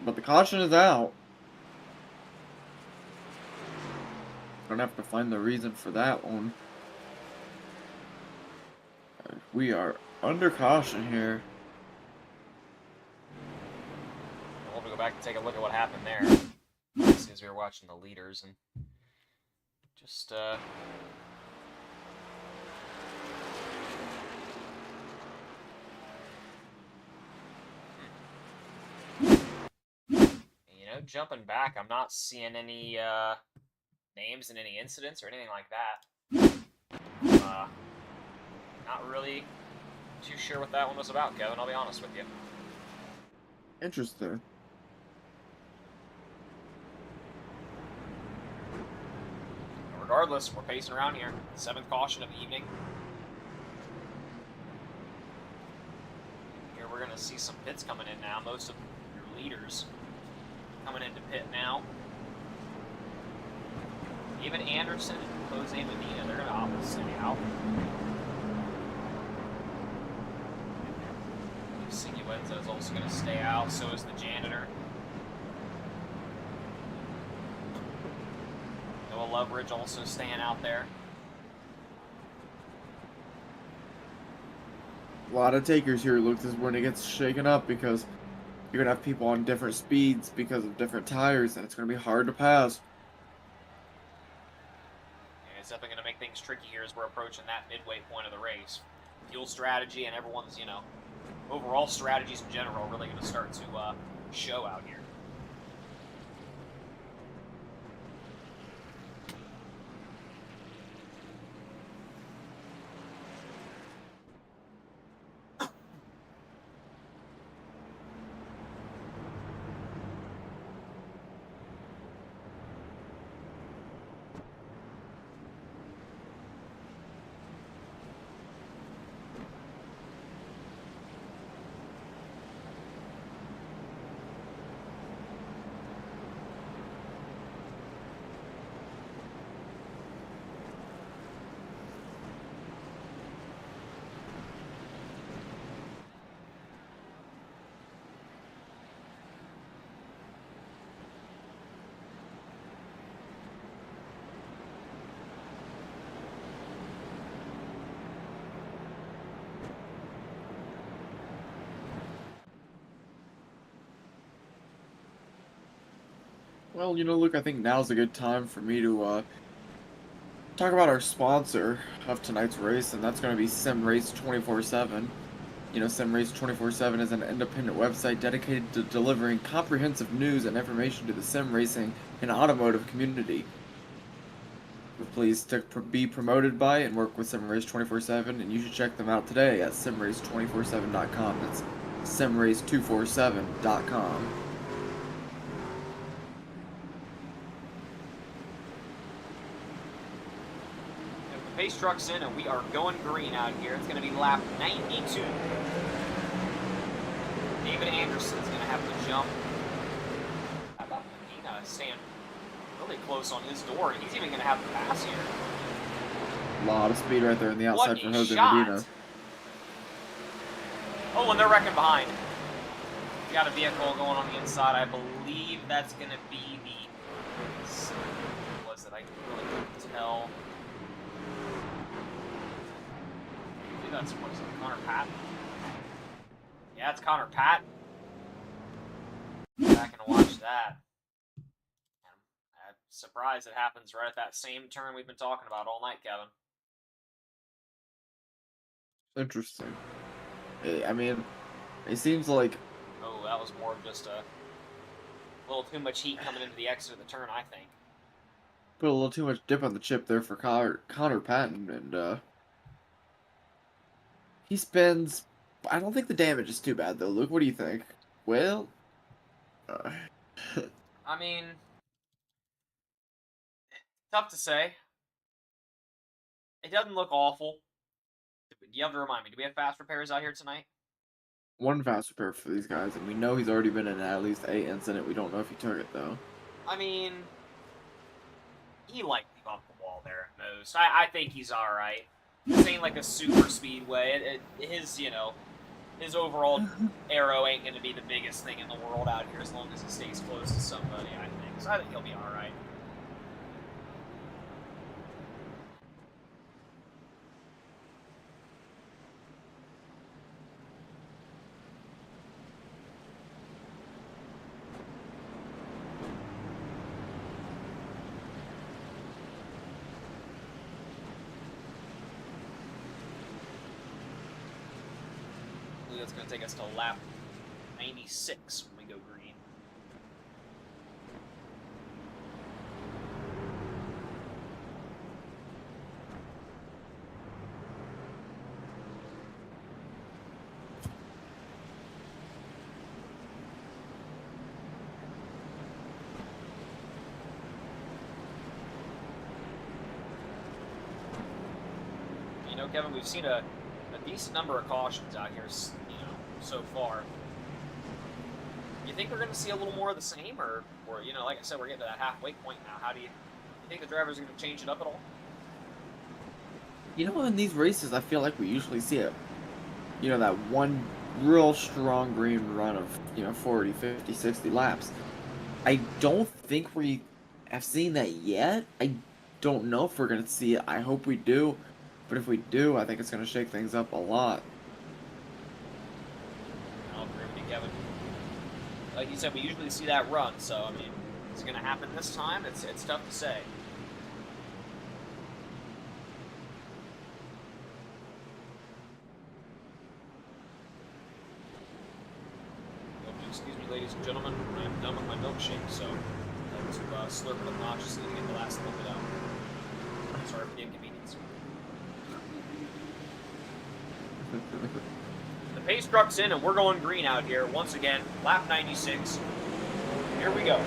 S2: But the caution is out. Gonna have to find the reason for that one. We are under caution here.
S1: We'll have to go back and take a look at what happened there. As we were watching the leaders and just jumping back, I'm not seeing any names in any incidents or anything like that. Not really too sure what that one was about, Kevin, I'll be honest with you.
S2: Interesting.
S1: Regardless, we're pacing around here. 7th caution of the evening. Here we're going to see some pits coming in now. Most of your leaders coming into pit now. Even Anderson and Jose Medina, they're going to opt to stay out. Siguenza is also going to stay out, so is the janitor. Noah Loveridge also staying out there.
S2: A lot of takers here, Luke. This is when it gets shaken up because you're gonna have people on different speeds because of different tires, and it's gonna be hard to pass.
S1: And it's definitely going to make things tricky here as we're approaching that midway point of the race. Fuel strategy and everyone's, overall strategies in general are really going to start to show out here.
S2: Well, Luke, I think now's a good time for me to talk about our sponsor of tonight's race, and that's going to be Sim Race 24/7. Sim Race 24/7 is an independent website dedicated to delivering comprehensive news and information to the sim racing and automotive community. We're pleased to be promoted by and work with Sim Race 24/7, and you should check them out today at simrace247.com. That's simrace247.com.
S1: The pace truck's in, and we are going green out here. It's going to be lap 92. David Anderson's going to have to jump. How about Medina stand really close on his door, and he's even going to have to pass here.
S2: A lot of speed right there on the outside
S1: What
S2: for
S1: a
S2: Jose
S1: shot.
S2: Medina.
S1: Oh, and they're wrecking behind. We got a vehicle going on the inside. I believe that's going to be the... What was it? I really couldn't tell. I think that's, what is it, Connor Patton? Yeah, it's Connor Patton. Back and watch that. I'm surprised it happens right at that same turn we've been talking about all night, Kevin.
S2: Interesting. I mean, it seems like...
S1: Oh, that was more of just a little too much heat coming into the exit of the turn, I think.
S2: Put a little too much dip on the chip there for Connor Patton, and he spends... I don't think the damage is too bad, though. Luke, what do you think? Well...
S1: I mean, tough to say. It doesn't look awful. You have to remind me, do we have fast repairs out here tonight?
S2: One fast repair for these guys, and we know he's already been in at least a incident. We don't know if he took it, though.
S1: I mean, he likely bumped the wall there at most. I think he's alright. This ain't like a super speedway. His overall arrow ain't going to be the biggest thing in the world out here as long as he stays close to somebody, I think. So I think he'll be alright. That's going to take us to lap 96 when we go green. Kevin, we've seen a decent number of cautions out here, so far. You think we're going to see a little more of the same, or like I said, we're getting to that halfway point now. How do you think the drivers are going to change it up at all?
S2: In these races, I feel like we usually see that one real strong green run of, 40, 50, 60 laps. I don't think we have seen that yet. I don't know if we're going to see it. I hope we do. But if we do, I think it's going to shake things up a lot.
S1: like you said, we usually see that run. So I mean, is it going to happen this time? It's tough to say. Excuse me, ladies and gentlemen, I am done with my milkshake, so I have to slurp it obnoxiously to get the last little bit out. Sorry for the inconvenience. The pace truck's in, and we're going green out here once again. Lap 96. Here we go.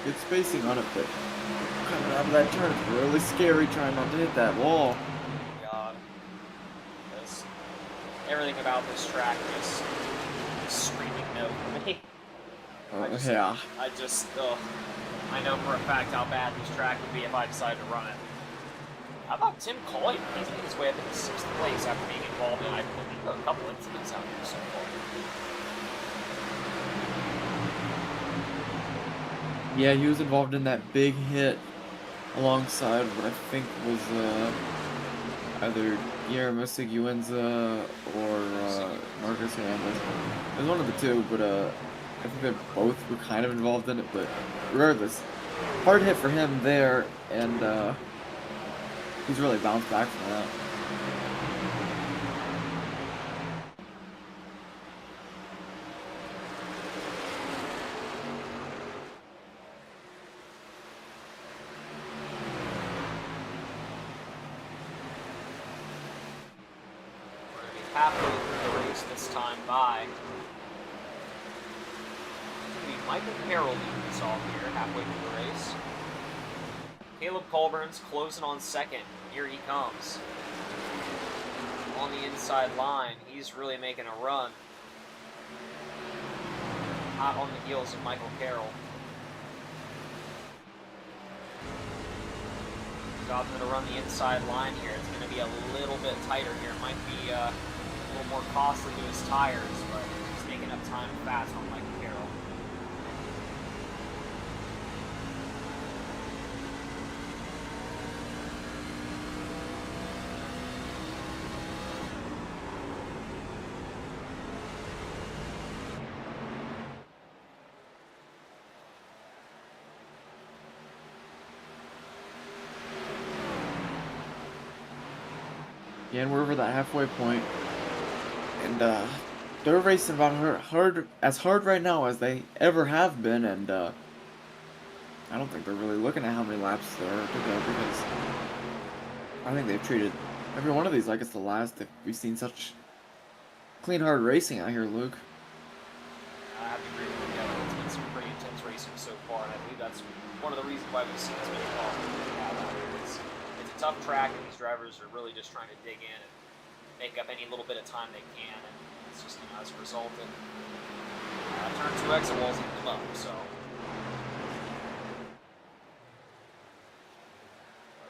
S2: Good spacing on it, but coming out of that turn, it's really scary trying not to hit that wall.
S1: God. Everything about this track just screaming no for me.
S2: Yeah.
S1: I know for a fact how bad this track would be if I decided to run it. How about Tim Collier? He's made his way up into 6th place after being involved in, I believe, a couple incidents out here so far.
S2: Yeah, he was involved in that big hit alongside what I think was either Guillermo Siguenza or Marcus Hernandez. It was one of the two, but I think they both were kind of involved in it. But regardless, hard hit for him there, and he's really bounced back from that.
S1: Halfway through the race this time by. It's going to be Michael Carroll leading us off here halfway through the race. Caleb Colburn's closing on 2nd. Here he comes. On the inside line, he's really making a run. Hot on the heels of Michael Carroll. Job's going to run the inside line here. It's going to be a little bit tighter here. It might be a little more costly to his tires, but he's making up time fast on Michael Carroll.
S2: Yeah, and we're over that halfway point. And they're racing about as hard right now as they ever have been, and I don't think they're really looking at how many laps there are to go, because I think they've treated every one of these like it's the last. We've seen such clean, hard racing out here, Luke.
S1: I have to agree with you. Yeah, it's been some pretty intense racing so far, and I believe that's one of the reasons why we've seen as many calls as we have out here. It's a tough track, and these drivers are really just trying to dig in and make up any little bit of time they can, and it's just, as a result, turn 2 exit walls eat them up,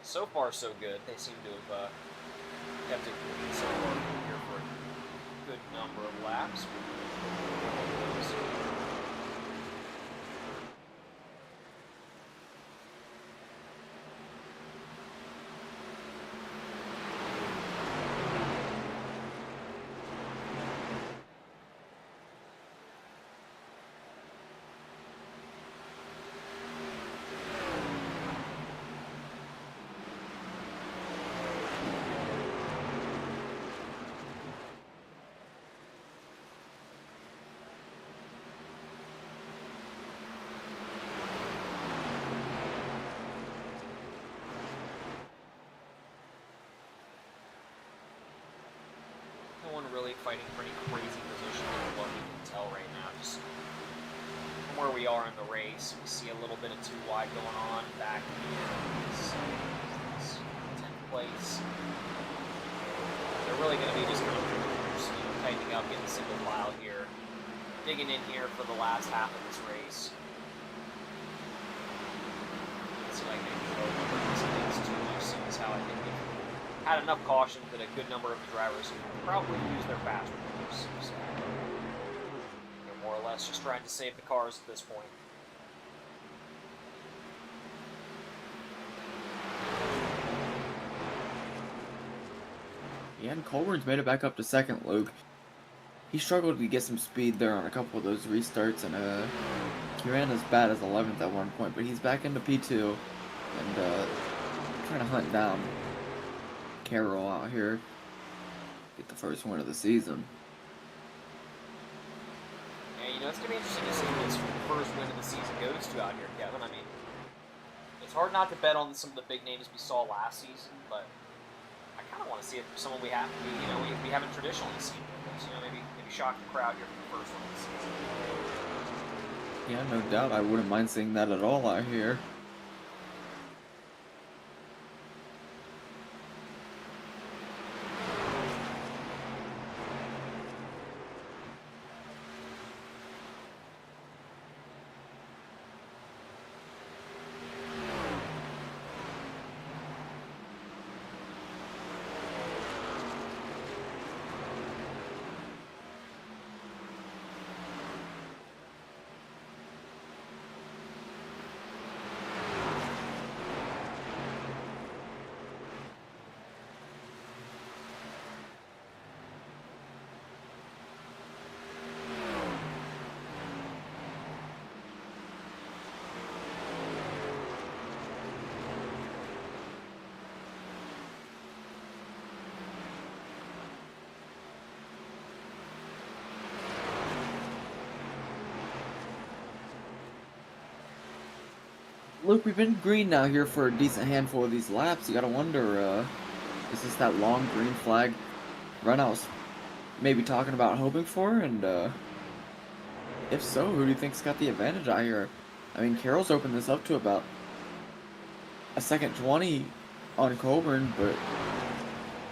S1: so far so good. They seem to have kept it clean so far here for a good number of laps. Really fighting for any crazy position from what we can tell right now. Just from where we are in the race, we see a little bit of too wide going on back here. This 10th place. They're really going to be just kind of tightening up, getting single file here, digging in here for the last half of this race. See, like maybe these things too. You see how had enough caution that a good number of the drivers probably use their fast runners. So they're more or less just trying to save the cars at this point.
S2: Yeah, and Colburn's made it back up to second, Luke. He struggled to get some speed there on a couple of those restarts, and he ran as bad as 11th at one point, but he's back into P2 and trying to hunt down Carroll out here. Get the first win of the season.
S1: Yeah, it's going to be interesting to see who this first win of the season goes to out here, Kevin. I mean, it's hard not to bet on some of the big names we saw last season, but I kind of want to see it for someone we haven't traditionally seen. Maybe shock the crowd here for the first one of the season.
S2: Yeah, no doubt. I wouldn't mind seeing that at all out here. Luke, we've been green now here for a decent handful of these laps. You gotta wonder, is this that long green flag run I was maybe talking about hoping for? And if so, who do you think's got the advantage out here? I mean, Carroll's opened this up to about a second 20 on Coburn, but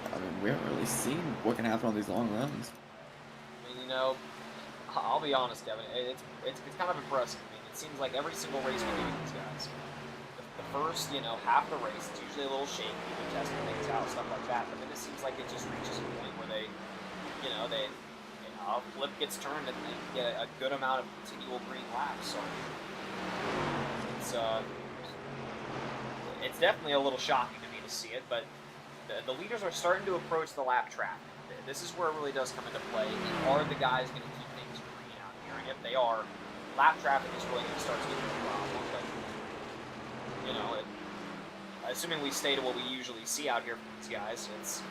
S2: I mean, we haven't really seen what can happen on these long runs.
S1: I mean, I'll be honest, Kevin. It's kind of impressive. I mean, it seems like every single race we do with these guys, the first, half the race, it's usually a little shaky, they're testing things out, stuff like that. But then it seems like it just reaches a point where a flip gets turned and they get a good amount of continual green laps. So it's definitely a little shocking to me to see it. But the leaders are starting to approach the lap traffic. This is where it really does come into play. Are the guys going to keep things green out here? And if they are, lap traffic is really going to start to get a problem. But, assuming we stay to what we usually see out here from these guys, it's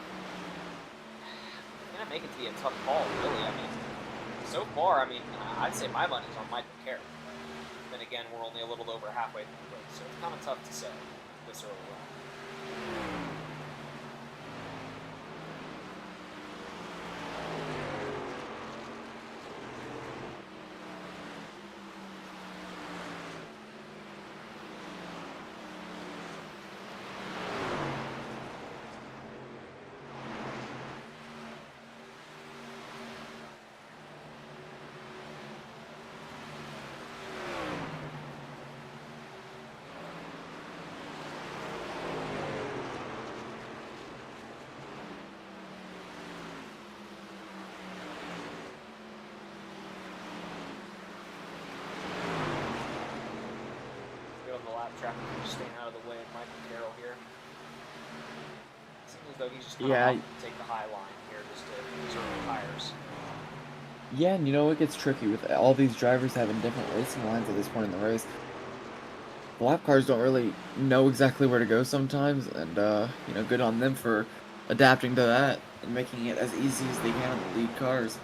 S1: going to make it to be a tough call, really. I mean, so far, I'd say my money's on Michael Carroll. Then again, we're only a little over halfway through the race, so it's kind of tough to say this early on. Traffic just staying out of the way of Michael Carroll here. Seems as though he's just going to take the high line here just to conserve the tires.
S2: Yeah, and it gets tricky with all these drivers having different racing lines at this point in the race. The lap cars don't really know exactly where to go sometimes, and good on them for adapting to that and making it as easy as they can on the lead cars.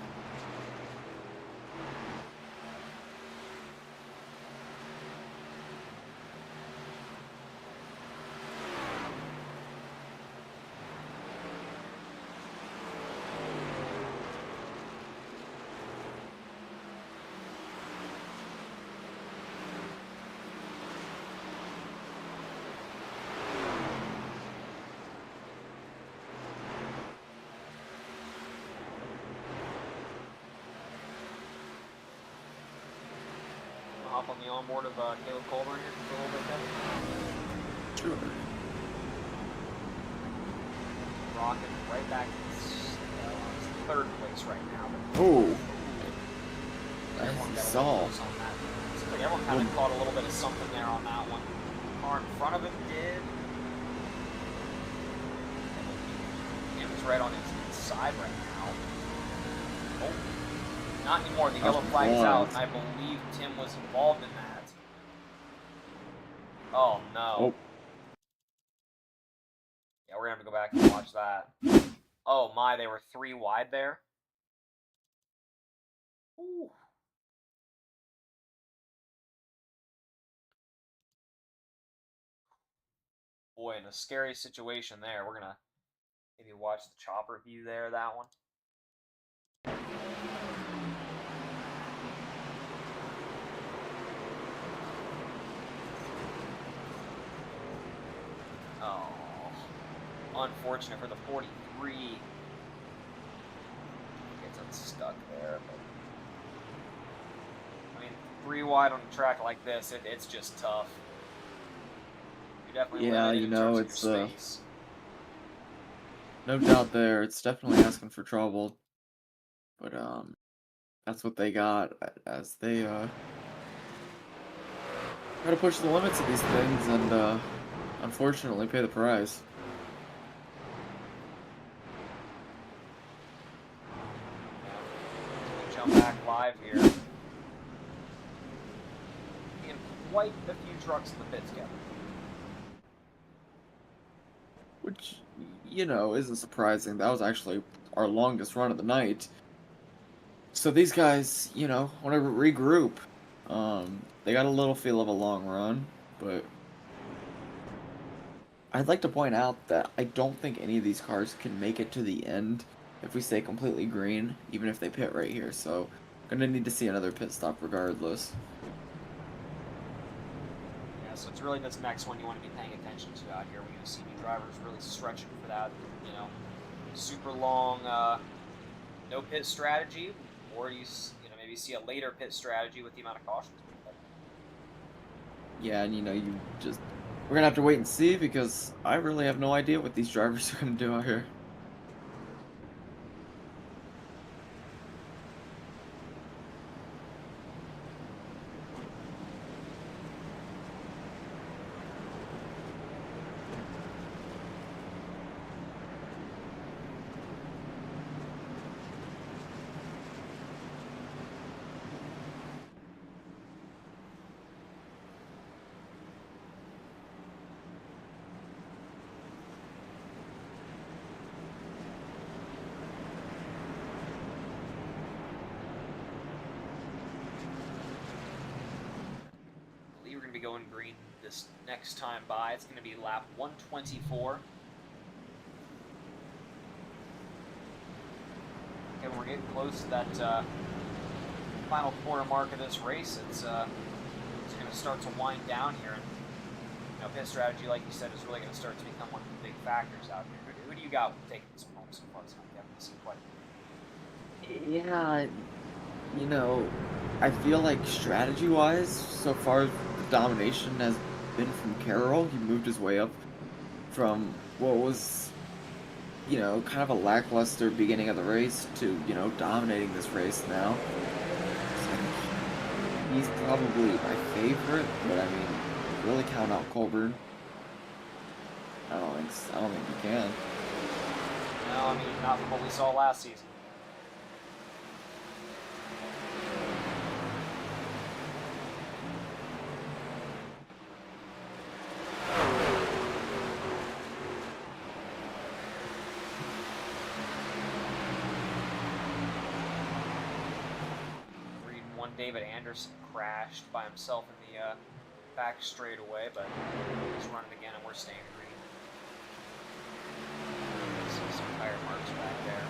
S1: Hop on the onboard of Caleb Colburn here for a little bit, Kevin?
S2: Sure.
S1: rocking right back to third place right now. But
S2: Oh,
S1: everyone
S2: as you
S1: got a little
S2: saw.
S1: close on that. Seems like everyone kind of caught a little bit of something there on that one. The car in front of him did. It was right on his side right now. Oh, not anymore. The yellow flag is out, and I believe Tim was involved in that. Oh, no.
S2: Oh.
S1: Yeah, we're going to have to go back and watch that. Oh, my, they were 3 wide there. Ooh. Boy, in a scary situation there. We're going to maybe watch the chopper view there, that one. Oh, unfortunate for the 43. Gets unstuck there, but I mean, 3 wide on a track like this, it's just tough. You're definitely limited in terms of your space.
S2: No doubt there. It's definitely asking for trouble, but that's what they got as they try to push the limits of these things and unfortunately pay the price.
S1: We jump back live here. And quite a few trucks in the pit together.
S2: Which, you know, isn't surprising. That was actually our longest run of the night. So these guys, you know, want to regroup. They got a little feel of a long run, but I'd like to point out that I don't think any of these cars can make it to the end if we stay completely green, even if they pit right here. So, gonna need to see another pit stop regardless.
S1: Yeah, so it's really this next one you want to be paying attention to out here. We're going to see new drivers really stretching for that, you know, super long no pit strategy, or you know, maybe see a later pit strategy with the amount of cautions.
S2: Yeah, and you know, we're gonna have to wait and see because I really have no idea what these drivers are gonna do out here.
S1: We're going to be going green this next time by. It's going to be lap 124. Okay, we're getting close to that final quarter mark of this race. It's going to start to wind down here, and you know, pit strategy, like you said, is really going to start to become one of the big factors out here. Who do you got taking this home so far? It's not definitely seen quite a bit.
S2: Yeah, you know, I feel like strategy-wise, so far the domination has been from Carroll. He moved his way up from what was, you know, kind of a lackluster beginning of the race to, you know, dominating this race now. So he's probably my favorite, but I mean, really count out Colburn? I don't think you can.
S1: No, I mean, not from what we saw last season. David Anderson crashed by himself in the back straightaway, but he's running again and we're staying green. See some tire marks back there.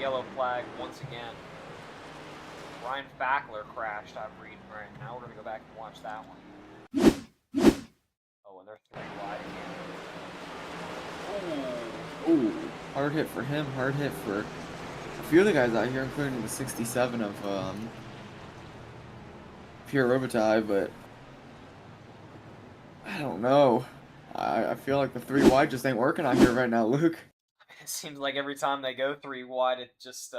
S1: yellow flag once again. Ryan Fackler crashed, I'm reading right now. We're going to go back and watch that one. Oh, and they're 3 wide again.
S2: Ooh, hard hit for him, hard hit for a few of the guys out here, including the 67 of Pierre Robitaille, but I don't know. I feel like the 3 wide just ain't working out here right now, Luke.
S1: It seems like every time they go 3 wide, it just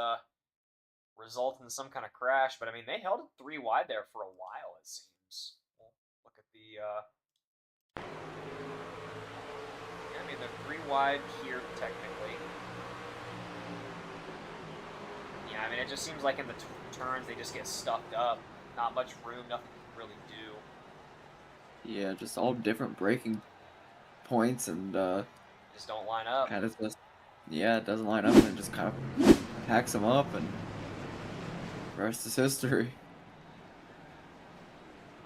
S1: results in some kind of crash. But I mean, they held it 3 wide there for a while, it seems. We'll look at the. Yeah, I mean, they're 3 wide here technically. Yeah, I mean, it just seems like in the turns they just get stuffed up. Not much room, nothing to really do.
S2: Yeah, just all different braking points and
S1: Just don't line up.
S2: kind of just, yeah, it doesn't line up and it just kind of packs them up and the rest is history.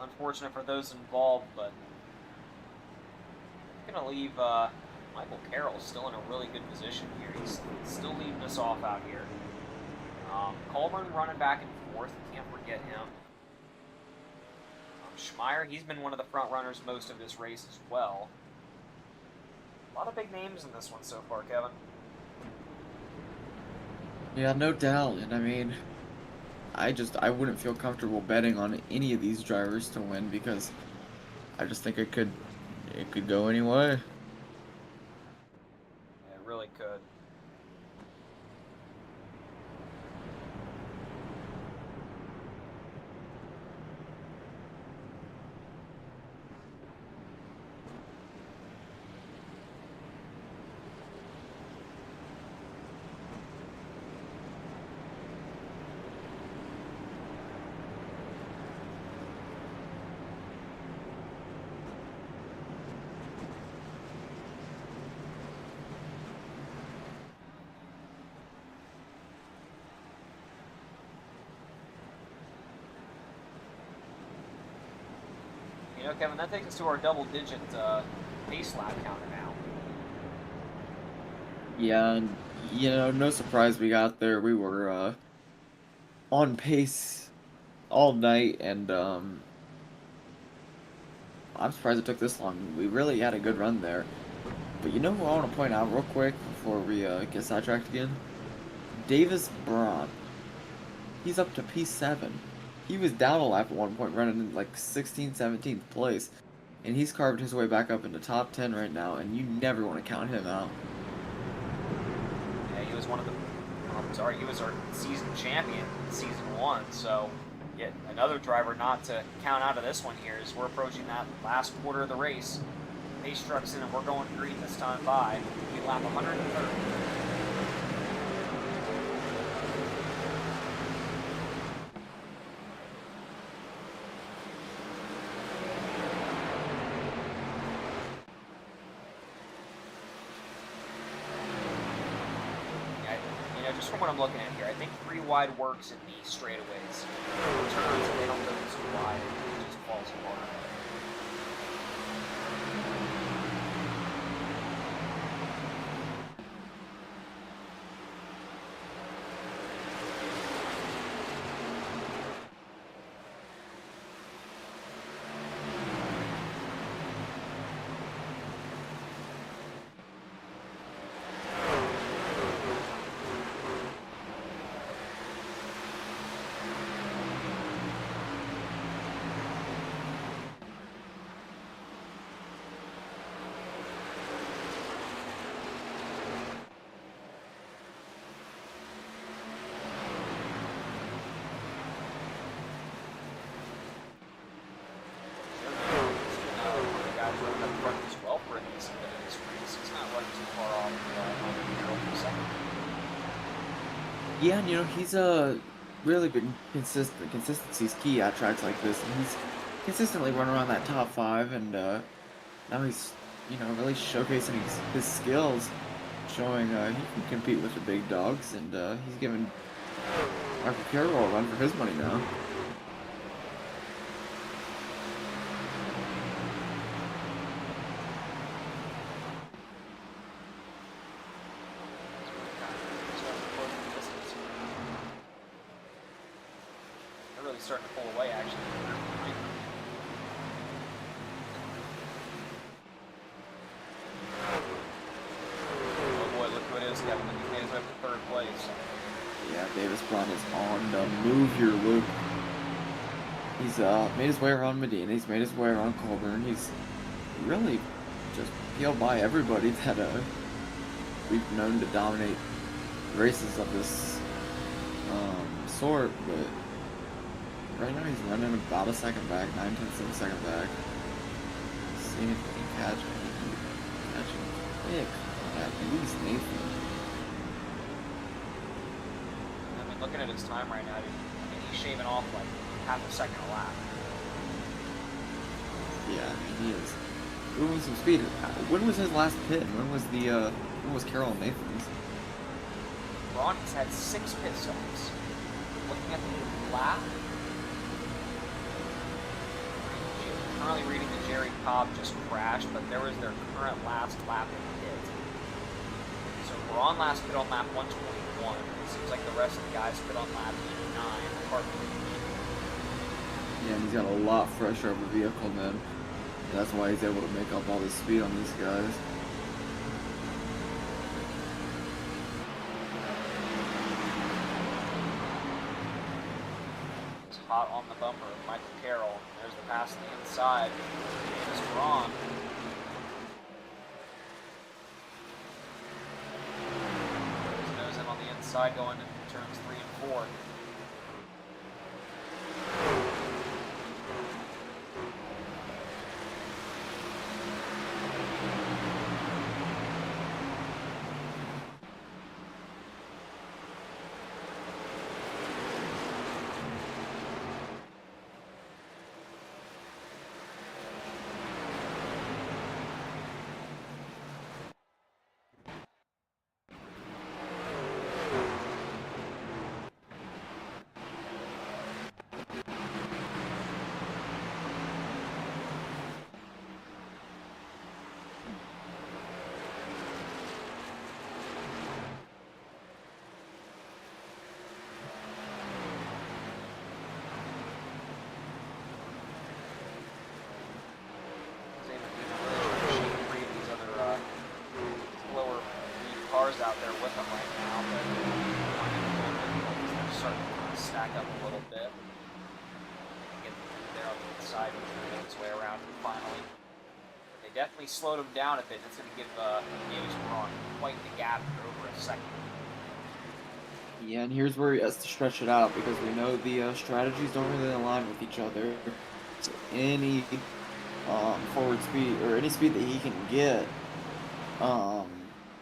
S1: Unfortunate for those involved, but I'm gonna leave Michael Carroll still in a really good position here. He's still leading us off out here. Colburn running back and forth, can't forget him. Schmeier, he's been one of the front runners most of this race as well. A lot of big names in this one so far, Kevin.
S2: Yeah, no doubt. And I mean, I wouldn't feel comfortable betting on any of these drivers to win because I just think it could go any way.
S1: Yeah, it really could. You know, Kevin, that takes us to our double-digit pace lap counter now.
S2: Yeah, and no surprise we got there. We were on pace all night, and I'm surprised it took this long. We really had a good run there. But you know who I want to point out real quick before we get sidetracked again? Davis Braun. He's up to P7. He was down a lap at one point, running in like 16th, 17th place. And he's carved his way back up into top 10 right now, and you never want to count him out.
S1: Yeah, he was he was our season champion in season 1, so yet another driver not to count out of this one here as we're approaching that last quarter of the race. Pace truck's in and we're going green this time by. We lap 130. Just from what I'm looking at here, I think 3 wide works in the straightaways. Turns, they don't go too wide, it just falls apart.
S2: Yeah, and he's really been consistent. Consistency's key at tracks like this, and he's consistently running around that top 5, and now he's really showcasing his skills, showing he can compete with the big dogs, and he's giving Marco Carroll a run for his money now.
S1: starting to pull away, actually. Oh boy, look who it is, Kevin. He's made his way up to third place.
S2: Yeah, Davis Braun is on the move here, Luke. He's made his way around Medina. He's made his way around Colburn. He's really just peeled by everybody that we've known to dominate races of this sort. But right now he's running about a second back, 9/10 of a second back. Seeing if he can catch quick at least Nathan.
S1: I mean, looking at his time right now, he's shaving off like half a second a lap.
S2: Yeah, I mean, he is moving some speed. When was his last pit? When was Carroll and Nathan's?
S1: Braun has had 6 pit stops. Looking at the lap, currently reading that Jerry Cobb just crashed, but there was their current last lap in pit. So Braun last pit on lap 121. It seems like the rest of the guys pit on lap 89.
S2: Yeah, and he's got a lot fresher of a vehicle then. That's why he's able to make up all this speed on these guys.
S1: It's hot on the bumper of Michael Carroll. There's the pass on the inside. Davis Braun. His nose in on the inside going into turns 3 and 4. Out there with them right now, but they're starting to stack up a little bit. Get there on the inside, make his way around finally. But they definitely slowed him down a bit. It's going to give Davis Braun quite the gap for over a second.
S2: Yeah, and here's where he has to stretch it out because we know the strategies don't really align with each other. So any forward speed or any speed that he can get,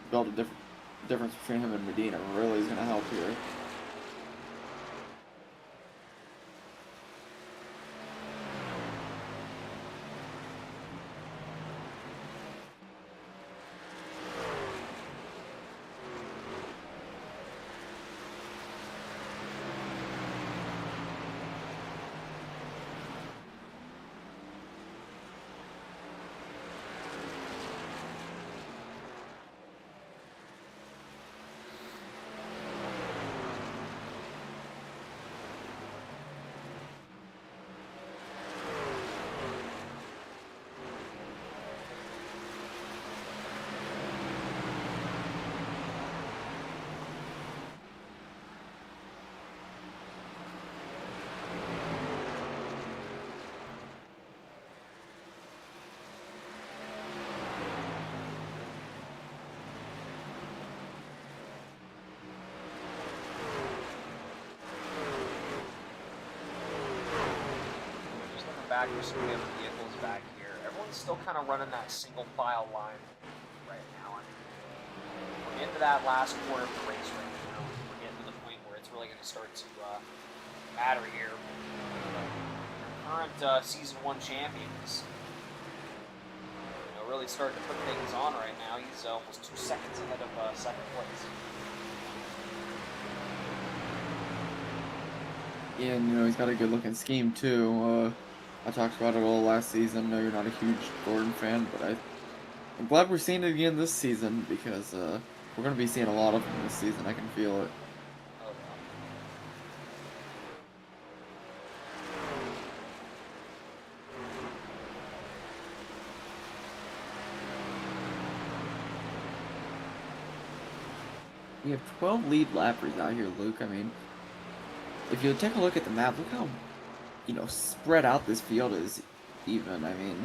S2: build a difference between him and Medina really is going to help here.
S1: Back with some of the other vehicles back here. Everyone's still kind of running that single file line right now. I mean, we're getting to that last quarter of the race right now. We're getting to the point where it's really going to start to matter here. Current Season 1 champions, really starting to put things on right now. He's almost 2 seconds ahead of second place.
S2: Yeah, and he's got a good looking scheme too. I talked about it all last season. I know you're not a huge Gordon fan, but I'm glad we're seeing it again this season because we're going to be seeing a lot of him this season. I can feel it.
S1: Oh,
S2: we have 12 lead lappers out here, Luke. I mean, if you take a look at the map, look how, spread out this field is even. I mean,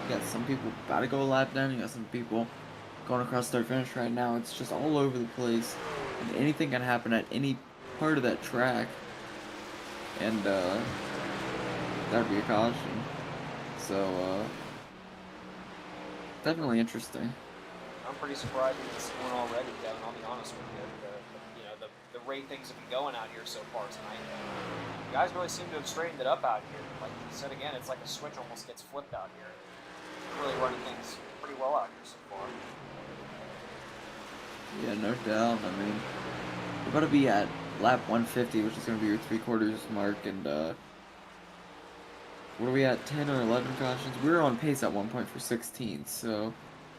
S2: you got some people about to go a lap down, you got some people going across their finish right now. It's just all over the place, and anything can happen at any part of that track, and that'd be a caution. So, definitely interesting.
S1: I'm pretty surprised with this one already, Kevin. I'll be honest with you. The rate things have been going out here so far tonight. You guys really seem to have straightened it up out here. Like you said again, it's like a switch almost gets flipped out here. Really running things pretty well out here so far.
S2: Yeah, no doubt. I mean, we're about to be at lap 150, which is going to be your 3/4 mark, and what are we at, 10 or 11 cautions? We were on pace at one point for 16, so,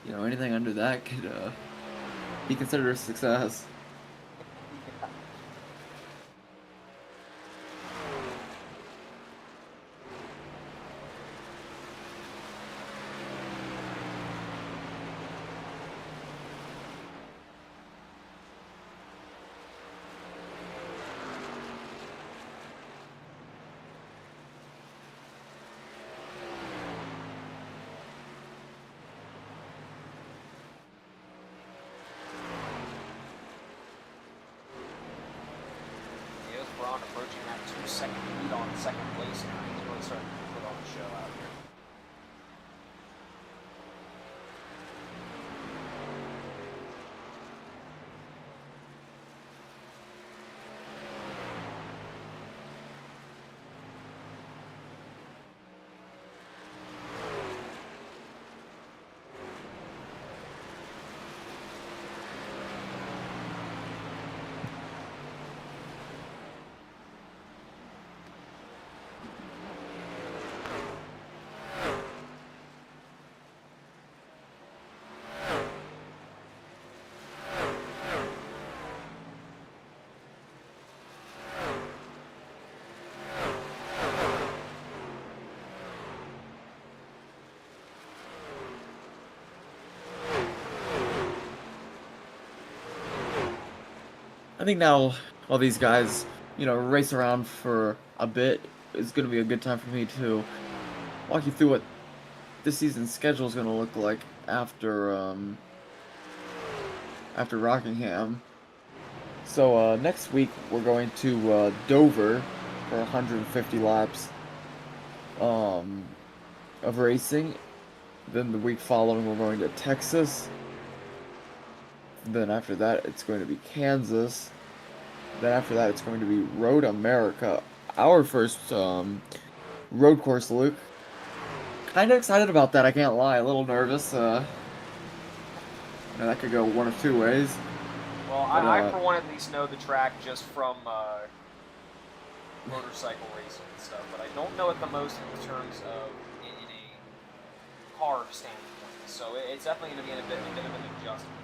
S2: anything under that could be considered a success.
S1: Braun approaching that 2-second lead on second place now. He's really starting to put on the show out here.
S2: I think now, while these guys, race around for a bit, is going to be a good time for me to walk you through what this season's schedule is going to look like after Rockingham. So next week we're going to Dover for 150 laps of racing. Then the week following we're going to Texas. Then after that it's going to be Kansas. Then after that it's going to be Road America, our first road course, Luke. Kind of excited about that, I can't lie. A little nervous. I know that could go one of two ways.
S1: Well, I for one at least know the track just from motorcycle racing and stuff, but I don't know it the most in terms of in a car standpoint. So it's definitely going to be a bit of an adjustment.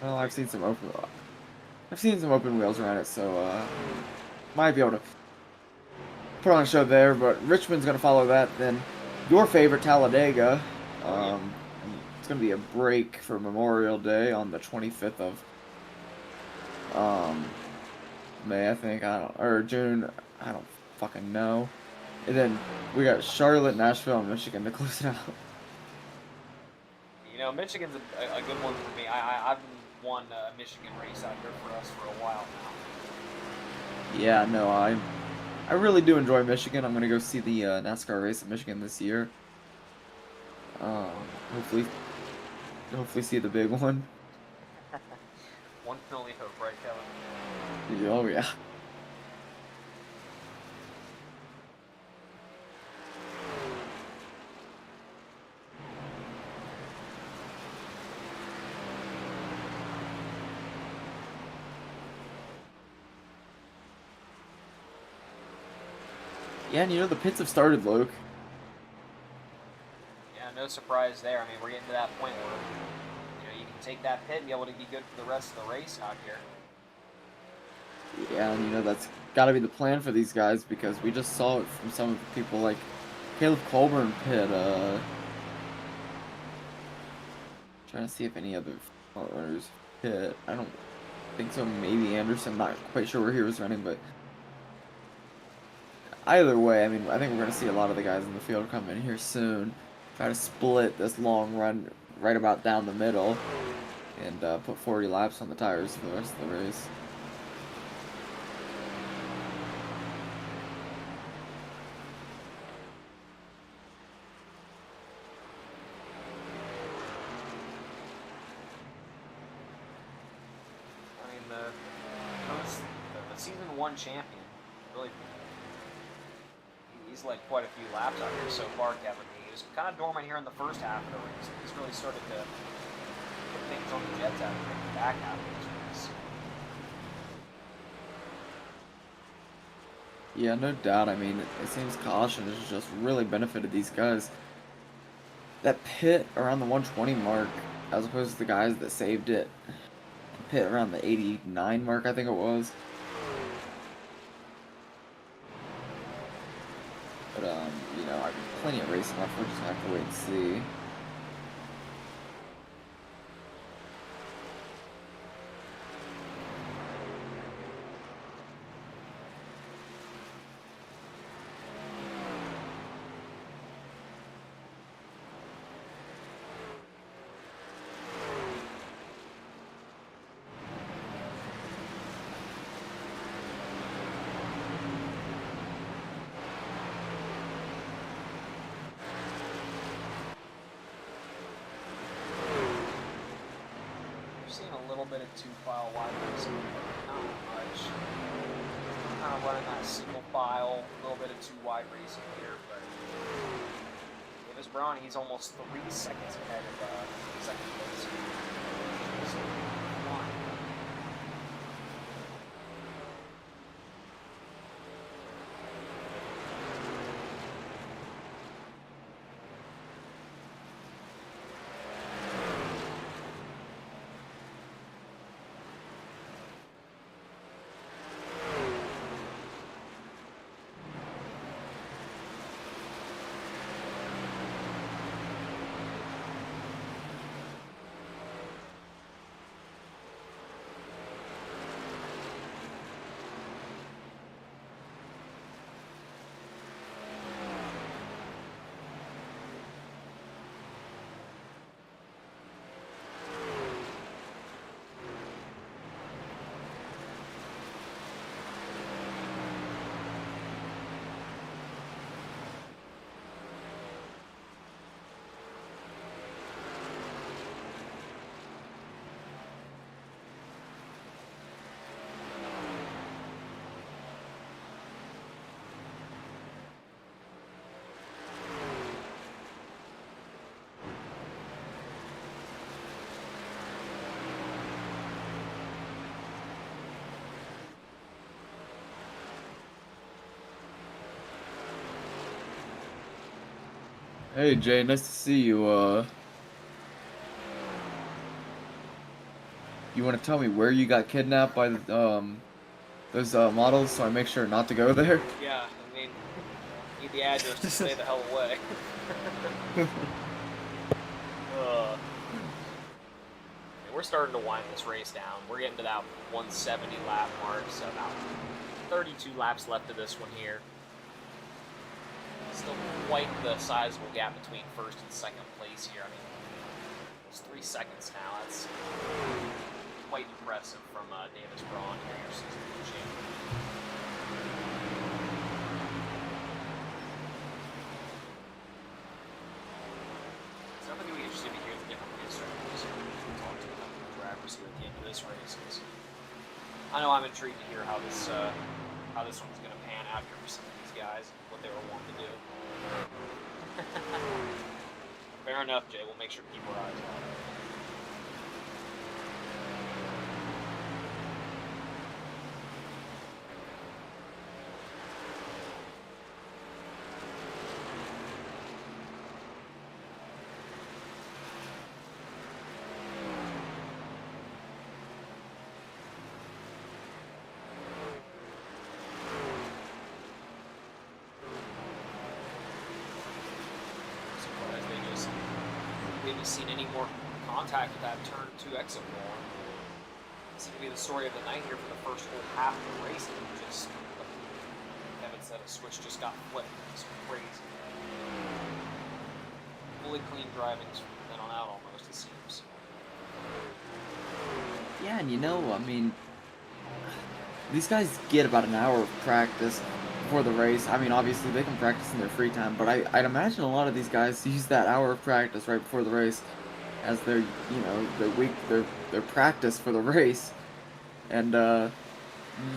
S1: But
S2: Well, I've seen some open wheels around it, so might be able to put on a show there. But Richmond's gonna follow that. Then your favorite, Talladega. It's gonna be a break for Memorial Day on the 25th of May, I think. Or June. I don't fucking know. And then we got Charlotte, Nashville, and Michigan to close it out.
S1: Michigan's a good one for me. I've won a Michigan race out here for us for a while now.
S2: Yeah, no, I really do enjoy Michigan. I'm gonna go see the NASCAR race at Michigan this year. Hopefully see the big one.
S1: One can only hope, right, Kevin?
S2: Oh yeah. Yeah, and the pits have started, Luke.
S1: Yeah, no surprise there. I mean, we're getting to that point where you can take that pit and be able to be good for the rest of the race out here.
S2: Yeah, and that's got to be the plan for these guys, because we just saw it from some of the people like Caleb Colburn pit. Trying to see if any other runners pit. I don't think so, maybe Anderson. Not quite sure where he was running, but either way, I mean, I think we're gonna see a lot of the guys in the field come in here soon. Try to split this long run right about down the middle, and put 40 laps on the tires for the rest of the race.
S1: I mean, the season 1 champion, really, he's led quite a few laps out here so far, Kevin. He was kind of dormant here in the first half of the race. He's really started to put things on the jets out here in the back half of this race.
S2: Yeah, no doubt. I mean, it seems caution has just really benefited these guys. That pit around the 120 mark, as opposed to the guys that saved it, pit around the 89 mark, I think it was. But, you know, I mean, plenty of racing left. We're just gonna have to wait and see.
S1: Seeing a little bit of 2-file wide racing, but not much. Kind of running that single file, a little bit of 2 wide racing here, but Davis Braun, he's almost 3 seconds ahead of second place. So, flying.
S2: Hey Jay, nice to see you. You want to tell me where you got kidnapped by those models, so I make sure not to go there?
S1: Yeah, I mean, need the address to stay the hell away. We're starting to wind this race down. We're getting to that 170 lap mark, so about 32 laps left of this one here. Still quite the sizable gap between first and second place here. I mean, it's 3 seconds now. That's quite impressive from Davis Braun here, your season 2 champion. It's definitely going to be interesting to hear the different pit strategies we talk to a couple of drivers here at the end of this race. I know I'm intrigued to hear how this one's going to pan out here for some of these guys, what they were wanting to do. Fair enough, Jay. We'll make sure to keep our eyes on it. We haven't seen any more contact with that turn 2 exit wall. This could be the story of the night here for the first whole half of the race. Just, like Kevin said, a switch just got flipped. It's crazy. Fully clean driving from then on out almost, it seems.
S2: Yeah, and I mean, these guys get about an hour of practice before the race. I mean, obviously they can practice in their free time, but I'd imagine a lot of these guys use that hour of practice right before the race as their, their practice for the race. And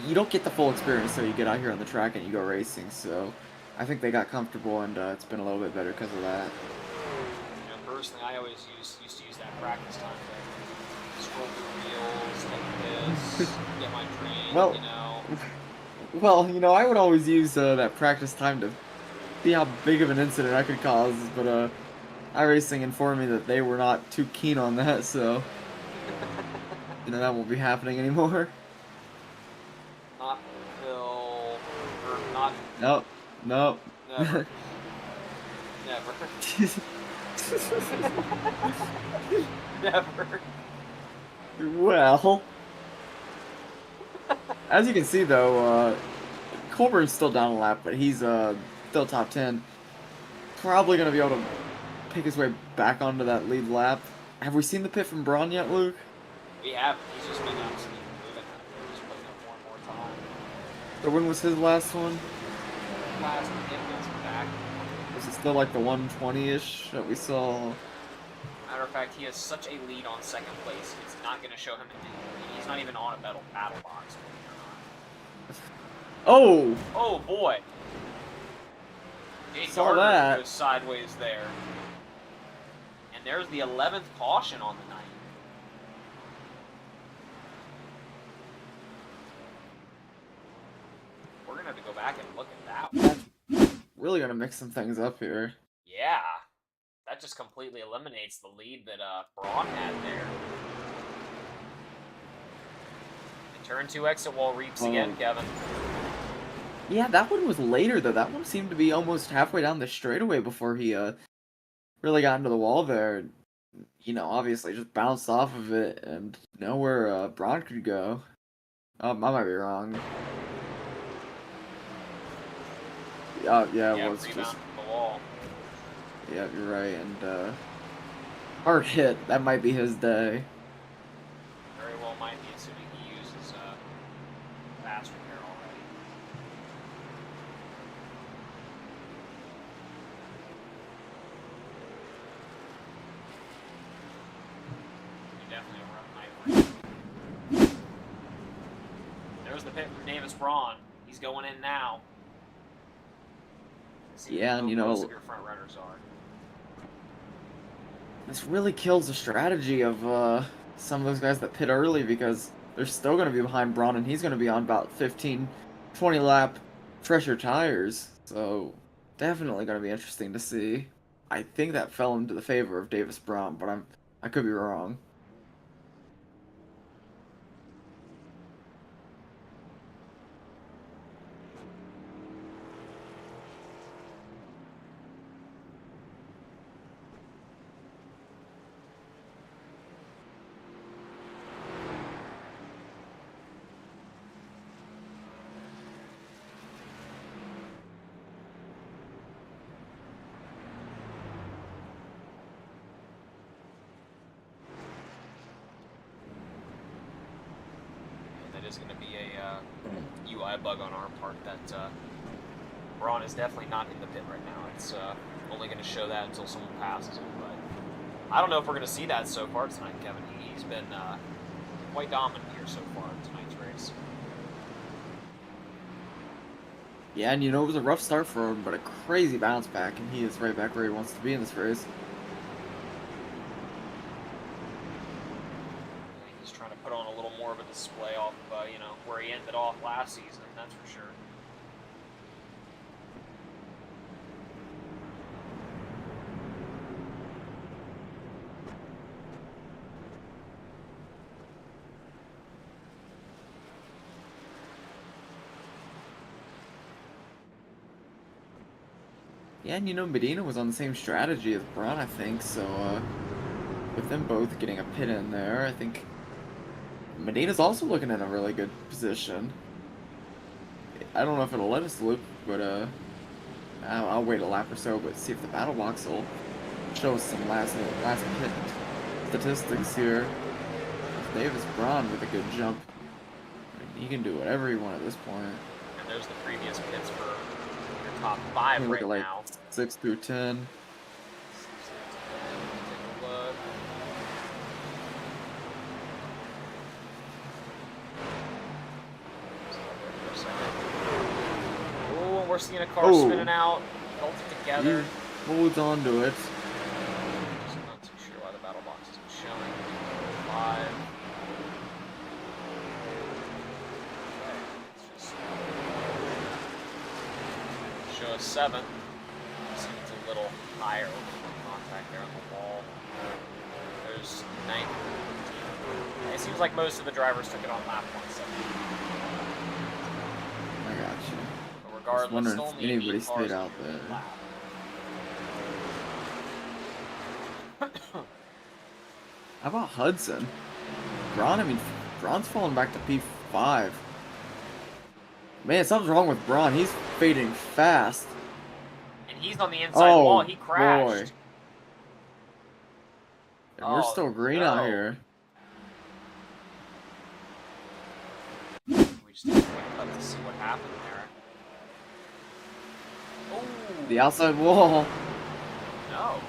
S2: you don't get the full experience until you get out here on the track and you go racing. So I think they got comfortable, and it's been a little bit better because of that.
S1: Personally, I always used to use that practice time to scroll through reels like this, get my drink,
S2: Well, Well, I would always use that practice time to see how big of an incident I could cause, but iRacing informed me that they were not too keen on that, so that won't be happening anymore.
S1: Not until, or not.
S2: Nope, nope.
S1: Never. Never.
S2: Well, as you can see though, Colburn's still down a lap, but he's still top 10. Probably gonna be able to pick his way back onto that lead lap. Have we seen the pit from Braun yet, Luke?
S1: We have. He's just been absolutely moving out there, just putting up more and more time.
S2: So when was his last one?
S1: Last hit was back.
S2: Was it still like the 120-ish that we saw?
S1: Matter of fact, he has such a lead on second place. It's not going to show him anything. He's not even on a battle box.
S2: Oh!
S1: Oh boy! Jake
S2: Saw
S1: Gardner
S2: that.
S1: goes sideways there. And there's the 11th caution on the night. We're going to have to go back and look at that one.
S2: Really gonna mix some things up here.
S1: Yeah. That just completely eliminates the lead that Braun had there. And turn 2 exit wall reaps again, Kevin.
S2: Yeah, that one was later though. That one seemed to be almost halfway down the straightaway before he really got into the wall there. Obviously just bounced off of it and know where Braun could go. I might be wrong. Yeah, it was
S1: rebound
S2: just.
S1: from the wall.
S2: Yeah, you're right, and hard hit. That might be his day.
S1: Very well might be, assuming he uses fast repair already. Definitely a rough night for him. There's the pit for Davis Braun. He's going in now.
S2: Yeah, and
S1: most of your front runners are.
S2: This really kills the strategy of some of those guys that pit early because they're still going to be behind Braun, and he's going to be on about 15, 20 lap fresher tires. So definitely going to be interesting to see. I think that fell into the favor of Davis Braun, but I could be wrong.
S1: Is going to be a UI bug on our part that Braun is definitely not in the pit right now. It's only going to show that until someone passes him. But I don't know if we're going to see that so far tonight, Kevin. He's been quite dominant here so far in tonight's race.
S2: Yeah, and it was a rough start for him, but a crazy bounce back, and he is right back where he wants to be in this race.
S1: He's trying to put on a little more of a display off, where he ended off last season, that's for sure.
S2: Yeah, and Medina was on the same strategy as Braun, I think, so with them both getting a pit in there, I think Medina's also looking in a really good position. I don't know if it'll let us loop, but I'll wait a lap or so, but see if the battle box will show us some last pit statistics here. Davis Braun with a good jump. I mean, he can do whatever he wants at this point.
S1: And there's the previous pits for your top 5
S2: Look
S1: right
S2: at like
S1: now.
S2: 6 through 10.
S1: Take a look. Oh, we're seeing a car spinning out, bolted together.
S2: He holds on to it.
S1: Just not too sure why the battle box isn't showing live. Let's just show us 7. See, it's a little higher contact there on the wall. There's 9. It seems like most of the drivers took it on lap 170.
S2: I got you.
S1: But regardless,
S2: wondering
S1: still
S2: if
S1: only
S2: anybody
S1: 8 cars
S2: stayed out
S1: in your
S2: there.
S1: lap.
S2: How about Hudson? Braun's falling back to P5. Man, something's wrong with Braun. He's fading fast.
S1: And he's on the inside wall. He crashed.
S2: Boy. And we're still green out here.
S1: We just need to wait up to see what happened there. Oh.
S2: The outside wall.
S1: No.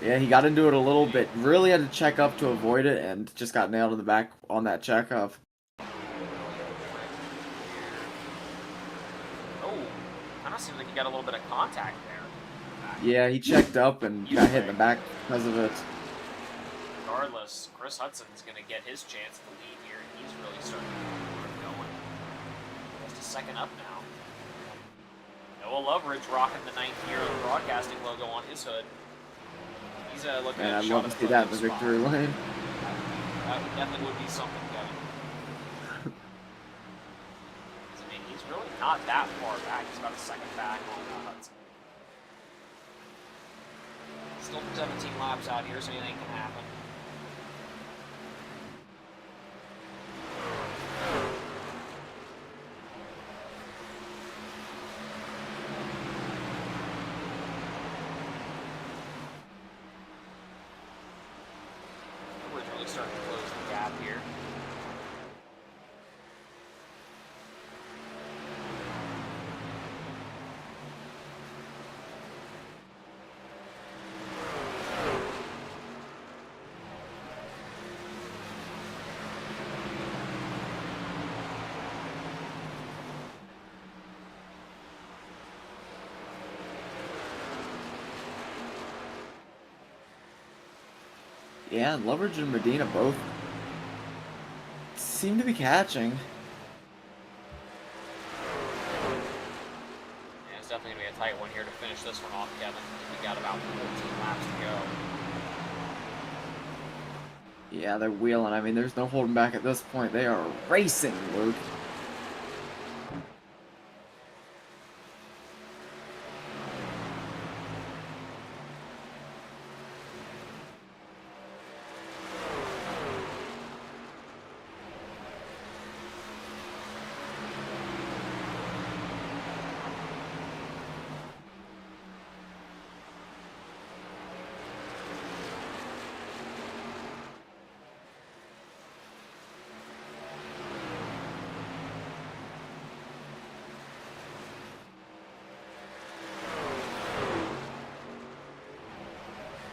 S2: Yeah, he got into it a little bit. Really had to check up to avoid it and just got nailed in the back on that check up.
S1: Oh. Kind of seems like he got a little bit of contact there.
S2: Yeah, he checked up and got hit in the back because of it.
S1: Regardless, Chris Hudson's going to get his chance to lead here, and he's really starting to get going. Just a second up now. Noah Loveridge rocking the 9th year broadcasting logo on his hood. He's looking at a
S2: I'd
S1: shot
S2: love to
S1: of
S2: see that in the victory lane.
S1: That definitely would be something, Kevin. I mean, he's really not that far back. He's about a second back on Hudson. Still 17 laps out here, so anything can happen. We're really starting to close the gap here.
S2: Yeah, and Loveridge and Medina both seem to be catching.
S1: Yeah, it's definitely going to be a tight one here to finish this one off, Kevin. We got about 14 laps to go.
S2: Yeah, they're wheeling. I mean, there's no holding back at this point. They are racing, Luke.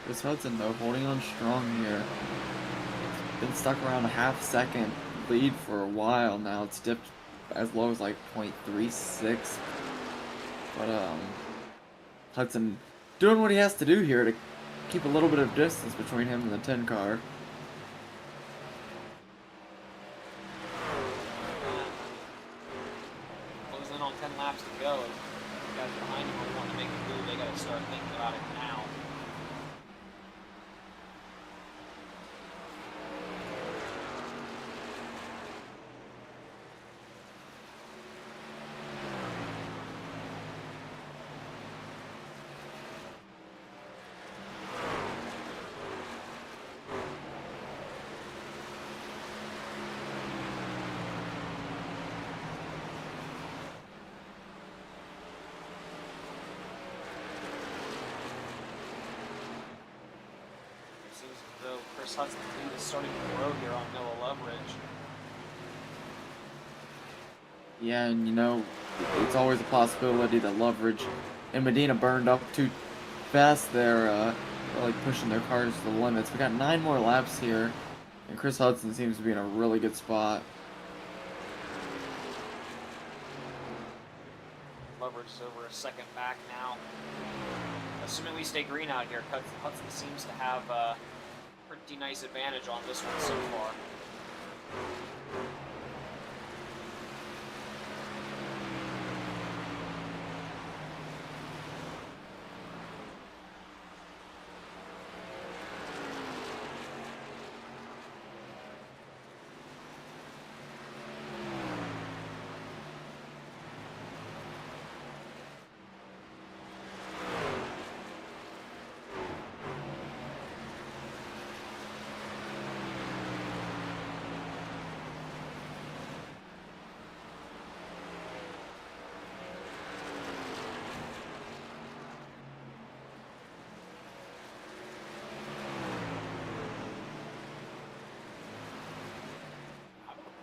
S2: Chris Hudson, though, holding on strong here. It's been stuck around a half-second lead for a while now. It's dipped as low as like 0.36. But, Hudson doing what he has to do here to keep a little bit of distance between him and the 10 car.
S1: Closing in on 10 laps to go. The guys behind him are wanting to make a move. They got to start thinking about it now. though Chris Hudson's lead is starting to grow here on Noah Loveridge.
S2: Yeah, and you know, it's always a possibility that Loveridge and Medina burned up too fast. They're really pushing their cars to the limits. We got 9 more laps here, and Chris Hudson seems to be in a really good spot.
S1: Loveridge is over a second back now. Assuming we stay green out here, Hudson seems to have a pretty nice advantage on this one so far.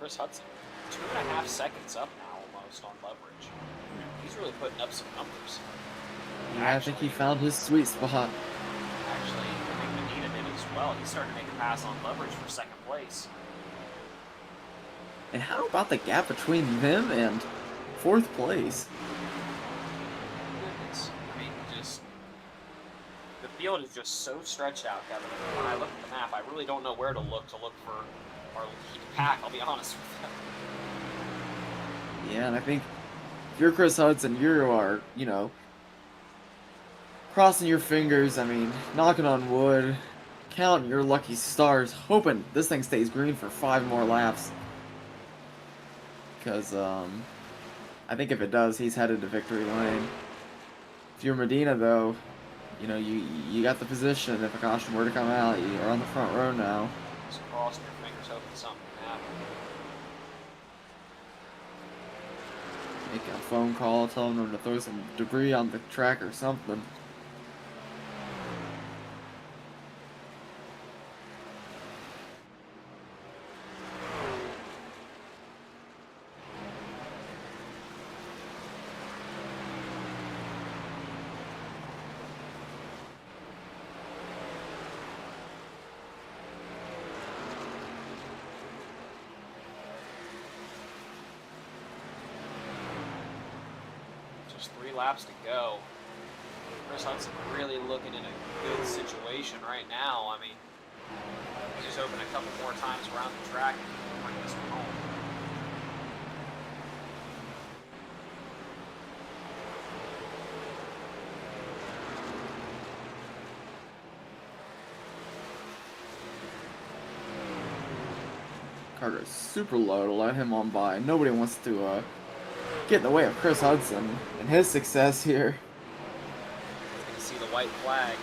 S1: Chris Hudson, 2.5 seconds up now almost on Loveridge. He's really putting up some numbers.
S2: Yeah, I think he found his sweet spot.
S1: Actually, I think Medina did as well. He started to make a pass on Loveridge for second place.
S2: And how about the gap between them and 4th place?
S1: Goodness. I mean, just... the field is just so stretched out, Kevin. When I look at the map, I really don't know where to look for our lead pack, I'll be honest with you.
S2: Yeah, and I think if you're Chris Hudson, you are, you know, crossing your fingers, I mean, knocking on wood, counting your lucky stars, hoping this thing stays green for 5 more laps. Because, I think if it does, he's headed to victory lane. If you're Medina, though, you know, you got the position. If a caution were to come out, you're on the front row now.
S1: Just crossing your fingers, hoping something can happen.
S2: Make a phone call, telling them to throw some debris on the track or something.
S1: Just 3 laps to go. Chris Hudson really looking in a good situation right now. I mean, he's just hoping a couple more times around the track and bring this one home.
S2: Carter's super low to let him on by. Nobody wants to get in the way of Chris Hudson and his success here.
S1: You can see the white flag.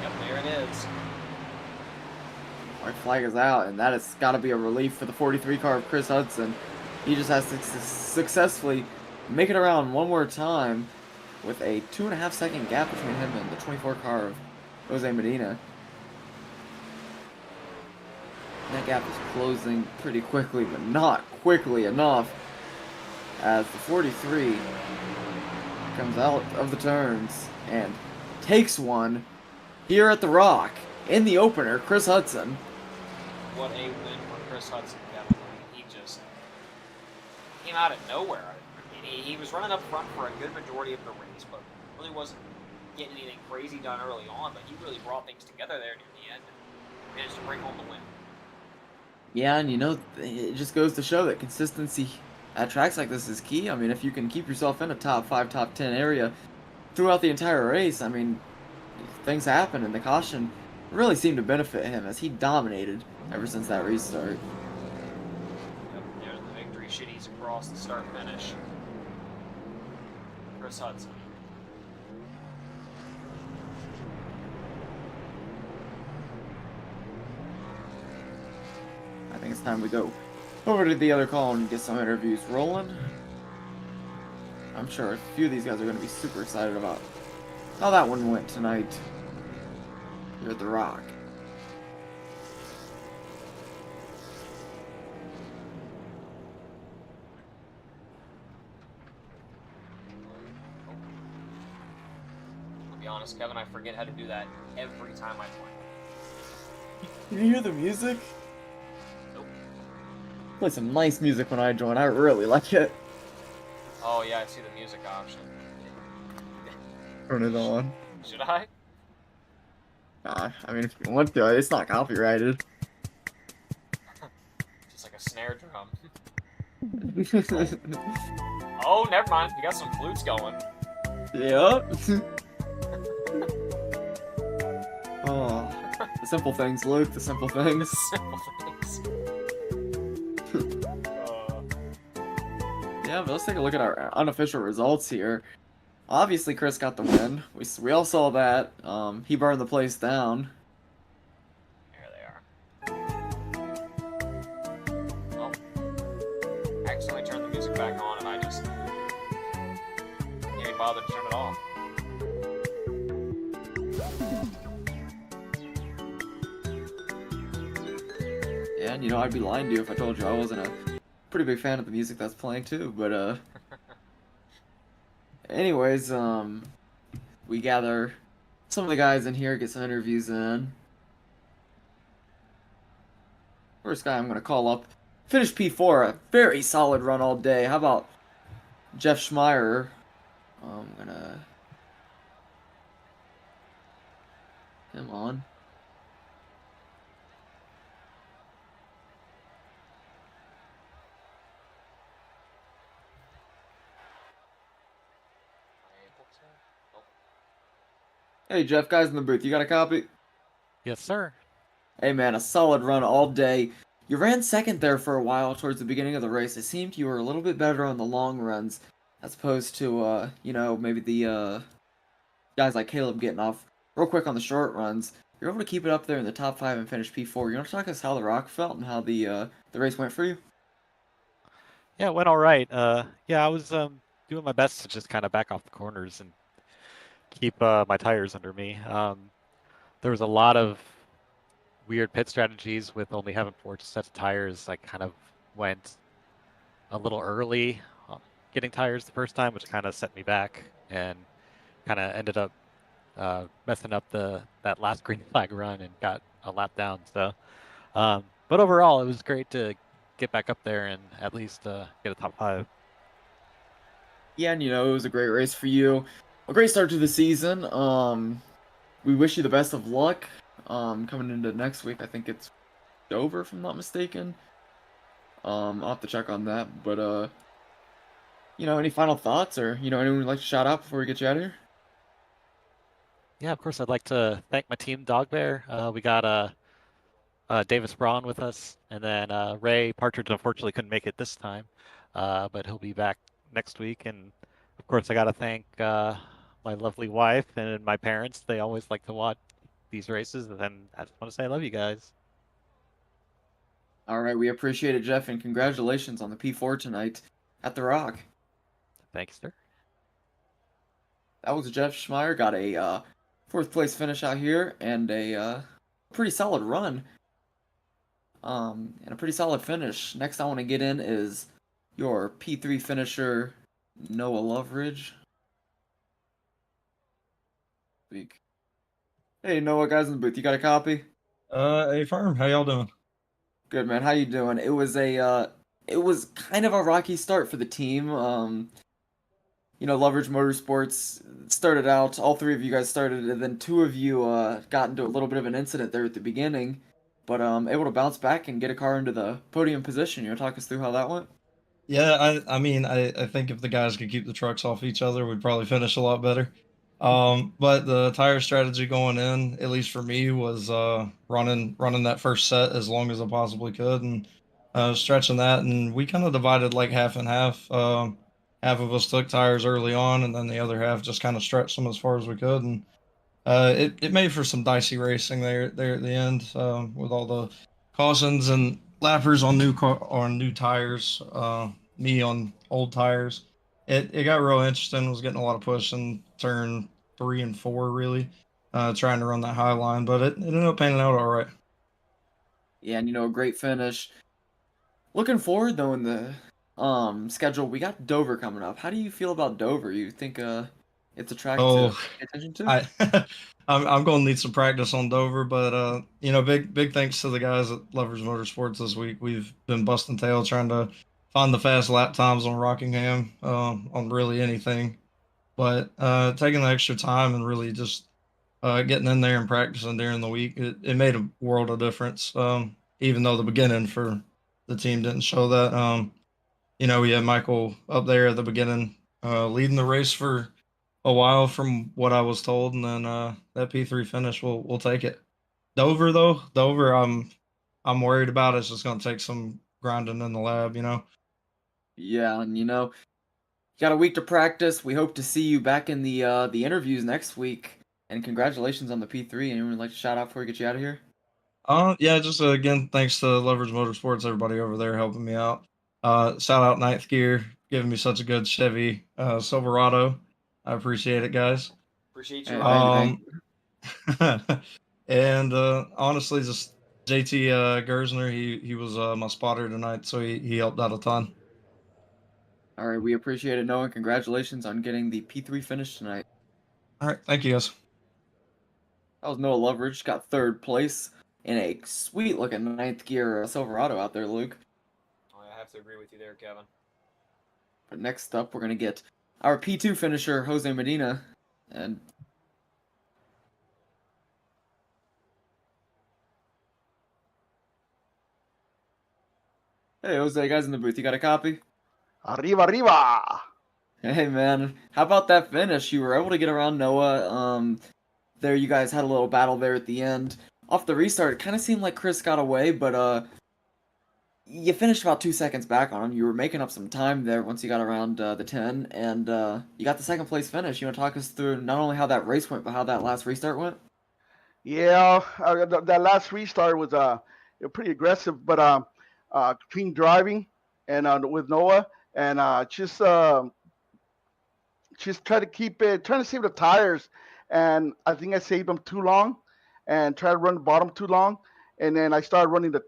S1: Yep, there it is.
S2: White flag is out, and that has got to be a relief for the 43 car of Chris Hudson. He just has to successfully make it around one more time with a 2.5 second gap between him and the 24 car of Jose Medina. That gap is closing pretty quickly, but not quickly enough, as the 43 comes out of the turns and takes one here at the Rock in the opener. Chris Hudson.
S1: What a win for Chris Hudson, Kevin. He just came out of nowhere. I mean, he was running up front for a good majority of the race, but really wasn't getting anything crazy done early on, but he really brought things together there near the end and managed to bring home the win.
S2: Yeah, and you know, it just goes to show that consistency at tracks like this is key. I mean, if you can keep yourself in a top 5, top 10 area throughout the entire race, I mean, things happen, and the caution really seemed to benefit him as he dominated ever since that restart.
S1: Yep, there's the victory shitties across the start-finish. Chris Hudson.
S2: I think it's time we go over to the other call and get some interviews rolling. I'm sure a few of these guys are going to be super excited about how that one went tonight here at the Rock.
S1: honest, Kevin. I forget how to do that every time I play.
S2: Can you hear the music?
S1: Nope.
S2: Play some nice music when I join. I really like it.
S1: Oh yeah, I see the music option.
S2: Turn it on.
S1: Should I?
S2: I mean, if you want to, it's not copyrighted.
S1: Just like a snare drum. Oh. Oh, never mind. You got some flutes going.
S2: Yep. Oh, the simple things, Luke. The simple things.
S1: Simple things.
S2: Yeah, but let's take a look at our unofficial results here. Obviously, Chris got the win. We all saw that. He burned the place down.
S1: There they are. Oh. I accidentally turned the music back on and I just can't even bother to turn it off.
S2: Yeah, and I'd be lying to you if I told you I wasn't a pretty big fan of the music that's playing too. But anyways, we gather some of the guys in here, get some interviews in. First guy I'm gonna call up, finished P4, a very solid run all day. How about Jeff Schmeier? I'm gonna him on. Hey Jeff, guys in the booth, you got a copy?
S3: Yes, sir.
S2: Hey man, a solid run all day. You ran second there for a while towards the beginning of the race. It seemed you were a little bit better on the long runs as opposed to maybe the guys like Caleb getting off real quick on the short runs. You're able to keep it up there in the top 5 and finish P4. You want to talk us how the Rock felt and how the race went for you?
S3: Yeah, it went all right. Yeah, I was doing my best to just kind of back off the corners and keep my tires under me. There was a lot of weird pit strategies with only having 4 sets of tires. I kind of went a little early getting tires the first time, which kind of set me back and kind of ended up messing up that last green flag run and got a lap down. So, but overall, it was great to get back up there and at least get a top 5.
S2: Yeah, and it was a great race for you. A great start to the season. We wish you the best of luck. Coming into next week, I think it's Dover, if I'm not mistaken. I'll have to check on that. But any final thoughts or anyone would like to shout out before we get you out of here?
S3: Yeah, of course, I'd like to thank my team, Dog Bear. We got Davis Braun with us, and then Ray Partridge unfortunately couldn't make it this time, but he'll be back next week. And of course, I got to thank my lovely wife and my parents. They always like to watch these races, and I just want to say I love you guys.
S2: All right, we appreciate it, Jeff, and congratulations on the P4 tonight at the Rock.
S3: Thanks, sir.
S2: That was Jeff Schmeier, got a 4th place finish out here and a pretty solid run. And a pretty solid finish. Next I want to get in is your P3 finisher, Noah Loveridge. Speak. Hey Noah, guys in the booth, you got a copy?
S4: Hey firm, how y'all doing?
S2: Good man, how you doing? It was kind of a rocky start for the team. Loveridge Motorsports started out, all 3 of you guys started, and then 2 of you got into a little bit of an incident there at the beginning, but able to bounce back and get a car into the podium position. You want to talk us through how that went?
S4: Yeah, I mean, I think if the guys could keep the trucks off each other, we'd probably finish a lot better. But the tire strategy going in, at least for me, was running that first set as long as I possibly could and stretching that. And we kind of divided like half and half. Half of us took tires early on, and then the other half just kind of stretched them as far as we could. And it made for some dicey racing there at the end with all the cautions and lappers on new tires. Me on old tires. It got real interesting. Was getting a lot of push in turn 3 and 4 really, trying to run that high line, but it ended up panning out all right.
S2: Yeah, and a great finish. Looking forward though in the schedule, we got Dover coming up. How do you feel about Dover? You think it's a track to
S4: Oh,
S2: pay attention to.
S4: I I'm going to need some practice on Dover, but big thanks to the guys at Lovers Motorsports this week. We've been busting tail trying to find the fast lap times on Rockingham, on really anything. But taking the extra time and really just getting in there and practicing during the week, it made a world of difference. Even though the beginning for the team didn't show that. We had Michael up there at the beginning, leading the race for a while from what I was told, and then that P3 finish, we'll take it. Dover though, Dover, I'm worried about. It's just going to take some grinding in the lab.
S2: Yeah, and you got a week to practice. We hope to see you back in the interviews next week. And congratulations on the P3. Anyone would like to shout out before we get you out of here?
S4: Yeah, just again, thanks to Leverage Motorsports, everybody over there helping me out. Shout out Ninth Gear, giving me such a good Chevy Silverado. I appreciate it, guys.
S1: Appreciate you,
S2: Hey,
S1: Ryan.
S2: thank you.
S4: And honestly, just JT Gersner, he was my spotter tonight, so he helped out a ton.
S2: All right, we appreciate it, Noah. And congratulations on getting the P3 finish tonight.
S4: All right, thank you guys.
S2: That was Noah Loveridge, got third place in a sweet looking ninth gear Silverado out there, Luke.
S1: I have to agree with you there, Kevin.
S2: But next up, we're going to get our P2 finisher, Jose Medina. And hey, Jose, guys in the booth, you got a copy?
S5: Arriba, arriba.
S2: Hey, man, how about that finish? You were able to get around Noah. There, you guys had a little battle there at the end. Off the restart, it kind of seemed like Chris got away, but you finished about 2 seconds back on him. You were making up some time there once you got around the 10, and you got the second place finish. You want to talk us through not only how that race went, but how that last restart went?
S5: Yeah, that last restart was pretty aggressive, but clean driving and with Noah and just try to keep it, trying to save the tires. And I think I saved them too long and tried to run the bottom too long. And then I started running the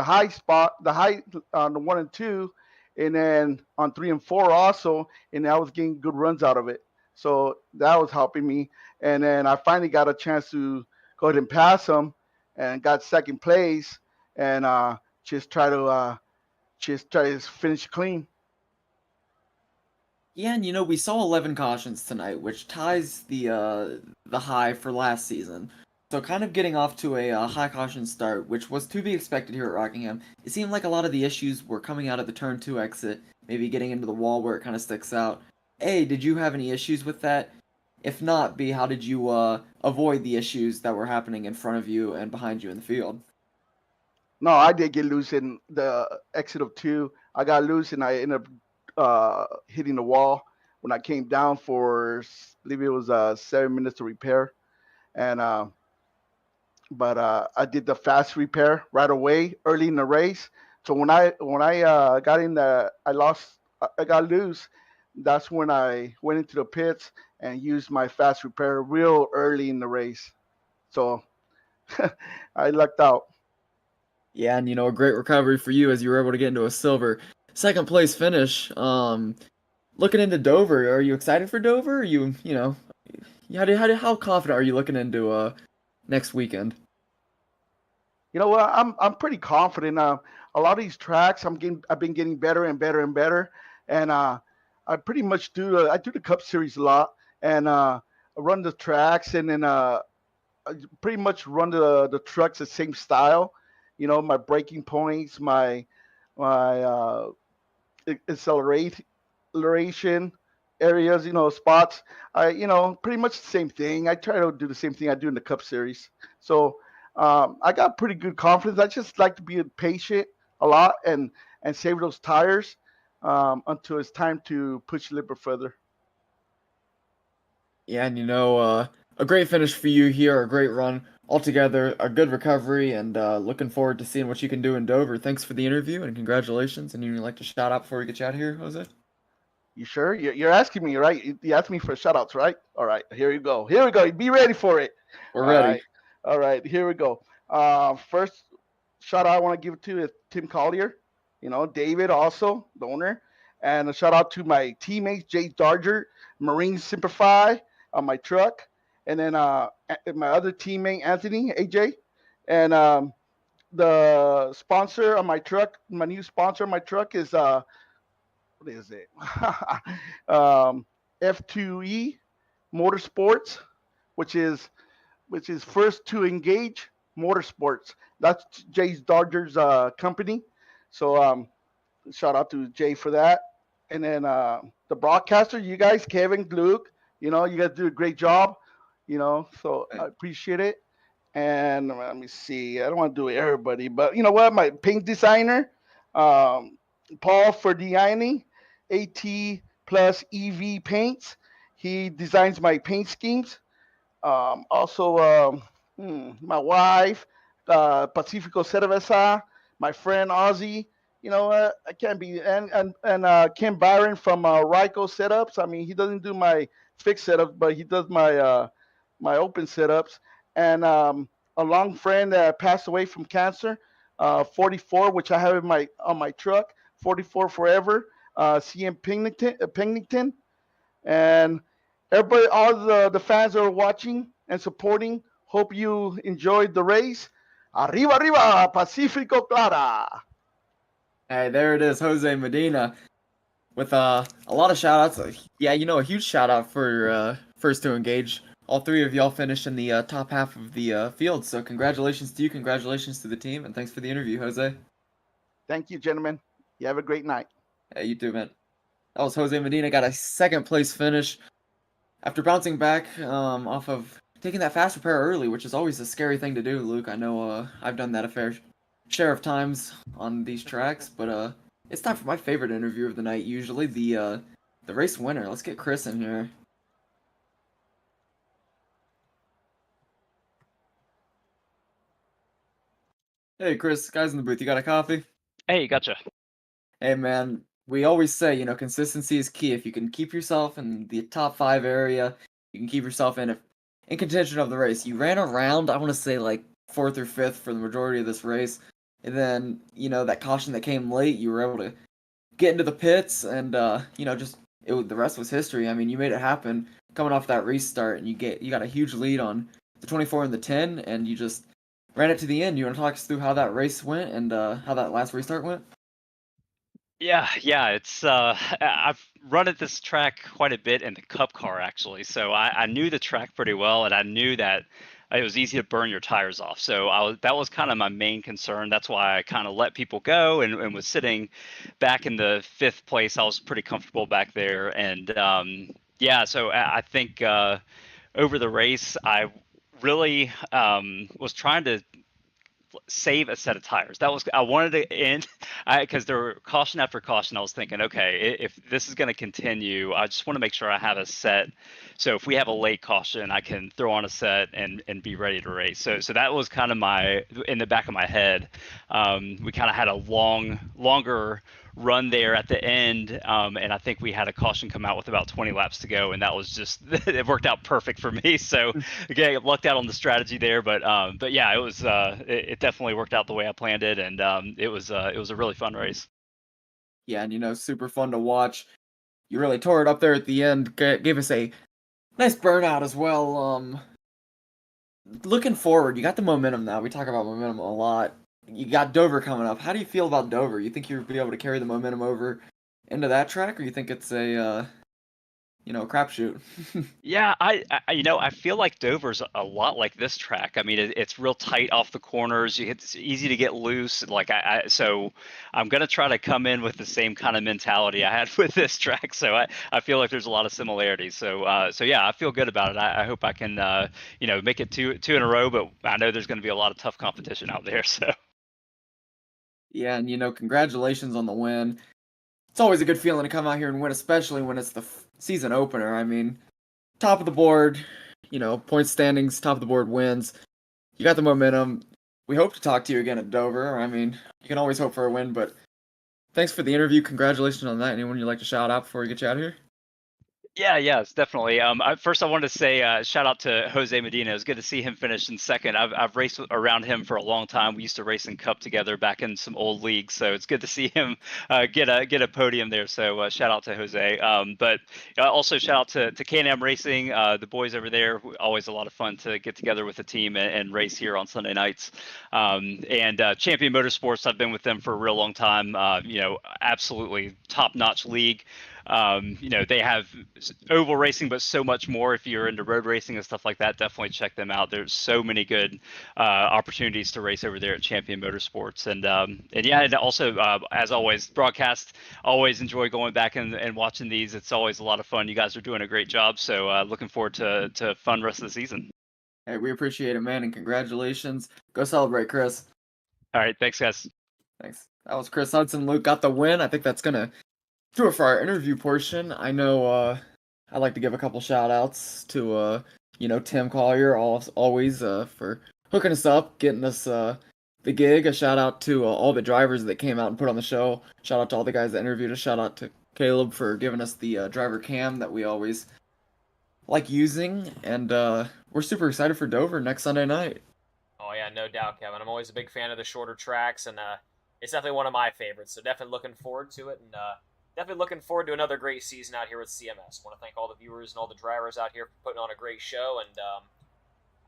S5: high spot, the high on the 1 and 2, and then on 3 and 4 also. And I was getting good runs out of it. So that was helping me. And then I finally got a chance to go ahead and pass them and got second place and just try to finish clean.
S2: Yeah, and we saw 11 cautions tonight, which ties the high for last season. So kind of getting off to a high caution start, which was to be expected here at Rockingham. It seemed like a lot of the issues were coming out of the turn 2 exit, maybe getting into the wall where it kind of sticks out. A, did you have any issues with that? If not, B, how did you avoid the issues that were happening in front of you and behind you in the field?
S5: No, I did get loose in the exit of 2. I got loose and I ended up hitting the wall when I came down for, I believe it was 7 minutes to repair. And but I did the fast repair right away early in the race. So when I got in the, I got loose. That's when I went into the pits and used my fast repair real early in the race. So I lucked out.
S2: Yeah, and a great recovery for you as you were able to get into a silver second place finish. Looking into Dover, are you excited for Dover? How confident are you looking into next weekend?
S5: You know what? I'm pretty confident. A lot of these tracks, I've been getting better and better and better, and I pretty much I do the Cup Series a lot, and I run the tracks, and then I pretty much run the trucks the same style. My braking points, my acceleration areas, spots. Pretty much the same thing. I try to do the same thing I do in the Cup Series. So I got pretty good confidence. I just like to be patient a lot and save those tires until it's time to push a little bit further.
S2: Yeah, and a great finish for you here, a great run altogether, a good recovery, and looking forward to seeing what you can do in Dover. Thanks for the interview and congratulations. And you'd like to shout out before we get you out of here, Jose?
S5: You sure? You're asking me, right? You asked me for shoutouts, right? All right, here you go. Here we go. Be ready for it.
S2: We're ready.
S5: All right, here we go. First shout out I want to give it to is Tim Collier, David also, the owner, and a shout out to my teammates, Jay Darger, Marine Simplify, on my truck, and then my other teammate Anthony AJ, and the sponsor on my truck, my new sponsor on my truck is what is it? F2E Motorsports, which is First to Engage Motorsports. That's Jay's Dodgers company. So shout out to Jay for that. And then the broadcaster, you guys, Kevin, Luke, you guys do a great job. So I appreciate it. And let me see. I don't want to do everybody, but you know what? My paint designer, Paul Ferdiani, AT plus EV Paints. He designs my paint schemes. Also, my wife, Pacifico Cerveza, my friend Ozzy. You know what? I can't be and Kim Byron from Ryko Setups. I mean, he doesn't do my fixed setups, but he does my open setups. And a long friend that passed away from cancer, 44, which I have in on my truck, 44 forever. CM Pennington, and everybody, all the fans that are watching and supporting. Hope you enjoyed the race. Arriba, arriba, Pacifico Clara.
S2: Hey, there it is, Jose Medina, with a lot of shout outs. Yeah, a huge shout out for First to Engage. All three of y'all finished in the top half of the field, so congratulations to you, congratulations to the team, and thanks for the interview, Jose.
S5: Thank you, gentlemen. You have a great night.
S2: Hey, you too, man. That was Jose Medina, got a second place finish after bouncing back off of taking that fast repair early, which is always a scary thing to do, Luke. I know I've done that a fair share of times on these tracks, but it's time for my favorite interview of the night, usually, the race winner. Let's get Chris in here. Hey, Chris, guys in the booth, you got a coffee?
S6: Hey, gotcha.
S2: Hey, man, we always say, consistency is key. If you can keep yourself in the top 5 area, you can keep yourself in contention of the race. You ran around, I want to say, like 4th or 5th for the majority of this race. And then, that caution that came late, you were able to get into the pits, and, the rest was history. I mean, you made it happen coming off that restart, and you got a huge lead on the 24 and the 10, and you just ran it to the end. You want to talk us through how that race went and how that last restart went?
S6: Yeah, it's I've run at this track quite a bit in the Cup car actually, so I knew the track pretty well, and I knew that it was easy to burn your tires off. So that was kind of my main concern. That's why I kind of let people go and was sitting back in the 5th place. I was pretty comfortable back there, and yeah, so I think over the race I really was trying to save a set of tires. I wanted to end, because there were caution after caution. I was thinking, okay, if this is going to continue, I just want to make sure I have a set. So if we have a late caution, I can throw on a set and be ready to race. So that was kind of in the back of my head. We kind of had a longer run there at the end, and I think we had a caution come out with about 20 laps to go, and that was just it worked out perfect for me. So again, lucked out on the strategy there, but yeah, it definitely worked out the way I planned it, and it was a really fun race.
S2: Yeah, and super fun to watch. You really tore it up there at the end, gave us a nice burnout as well. Looking forward, you got the momentum now. We talk about momentum a lot. You got Dover coming up. How do you feel about Dover? You think you'll be able to carry the momentum over into that track, or you think it's a crapshoot?
S6: Yeah, I feel like Dover's a lot like this track. I mean, it's real tight off the corners. It's easy to get loose. So I'm gonna try to come in with the same kind of mentality I had with this track. So I feel like there's a lot of similarities. So yeah, I feel good about it. I hope I can make it two in a row. But I know there's gonna be a lot of tough competition out there. So
S2: Yeah, and congratulations on the win. It's always a good feeling to come out here and win, especially when it's the season opener. I mean, top of the board, point standings, top of the board wins. You got the momentum. We hope to talk to you again at Dover. I mean, you can always hope for a win, but thanks for the interview. Congratulations on that. Anyone you'd like to shout out before we get you out of here?
S6: Yeah, it's definitely. First, I wanted to say shout out to Jose Medina. It was good to see him finish in second. I've raced around him for a long time. We used to race in Cup together back in some old leagues, so it's good to see him get a podium there. So shout out to Jose. But also shout out to Can-Am Racing, the boys over there. Always a lot of fun to get together with the team and race here on Sunday nights. And Champion Motorsports, I've been with them for a real long time. Absolutely top-notch league. They have oval racing, but so much more. If you're into road racing and stuff like that, definitely check them out. There's so many good opportunities to race over there at Champion Motorsports, and yeah, and also as always, broadcast. Always enjoy going back and watching these. It's always a lot of fun. You guys are doing a great job. So looking forward to a fun rest of the season.
S2: Hey, we appreciate it, man, and congratulations. Go celebrate, Chris.
S6: All right, thanks, guys.
S2: Thanks. That was Chris Hudson. Luke got the win. I think that's gonna do it for our interview portion. I know I'd like to give a couple shout outs to Tim Collier always for hooking us up, getting us the gig. A shout out to all the drivers that came out and put on the show. Shout out to all the guys that interviewed us. Shout out to Caleb for giving us the driver cam that we always like using, and we're super excited for Dover next Sunday night.
S1: Oh yeah, no doubt, Kevin. I'm always a big fan of the shorter tracks, and it's definitely one of my favorites. So definitely looking forward to it, and definitely looking forward to another great season out here with CMS. I want to thank all the viewers and all the drivers out here for putting on a great show, and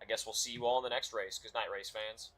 S1: I guess we'll see you all in the next race. Good night, race fans.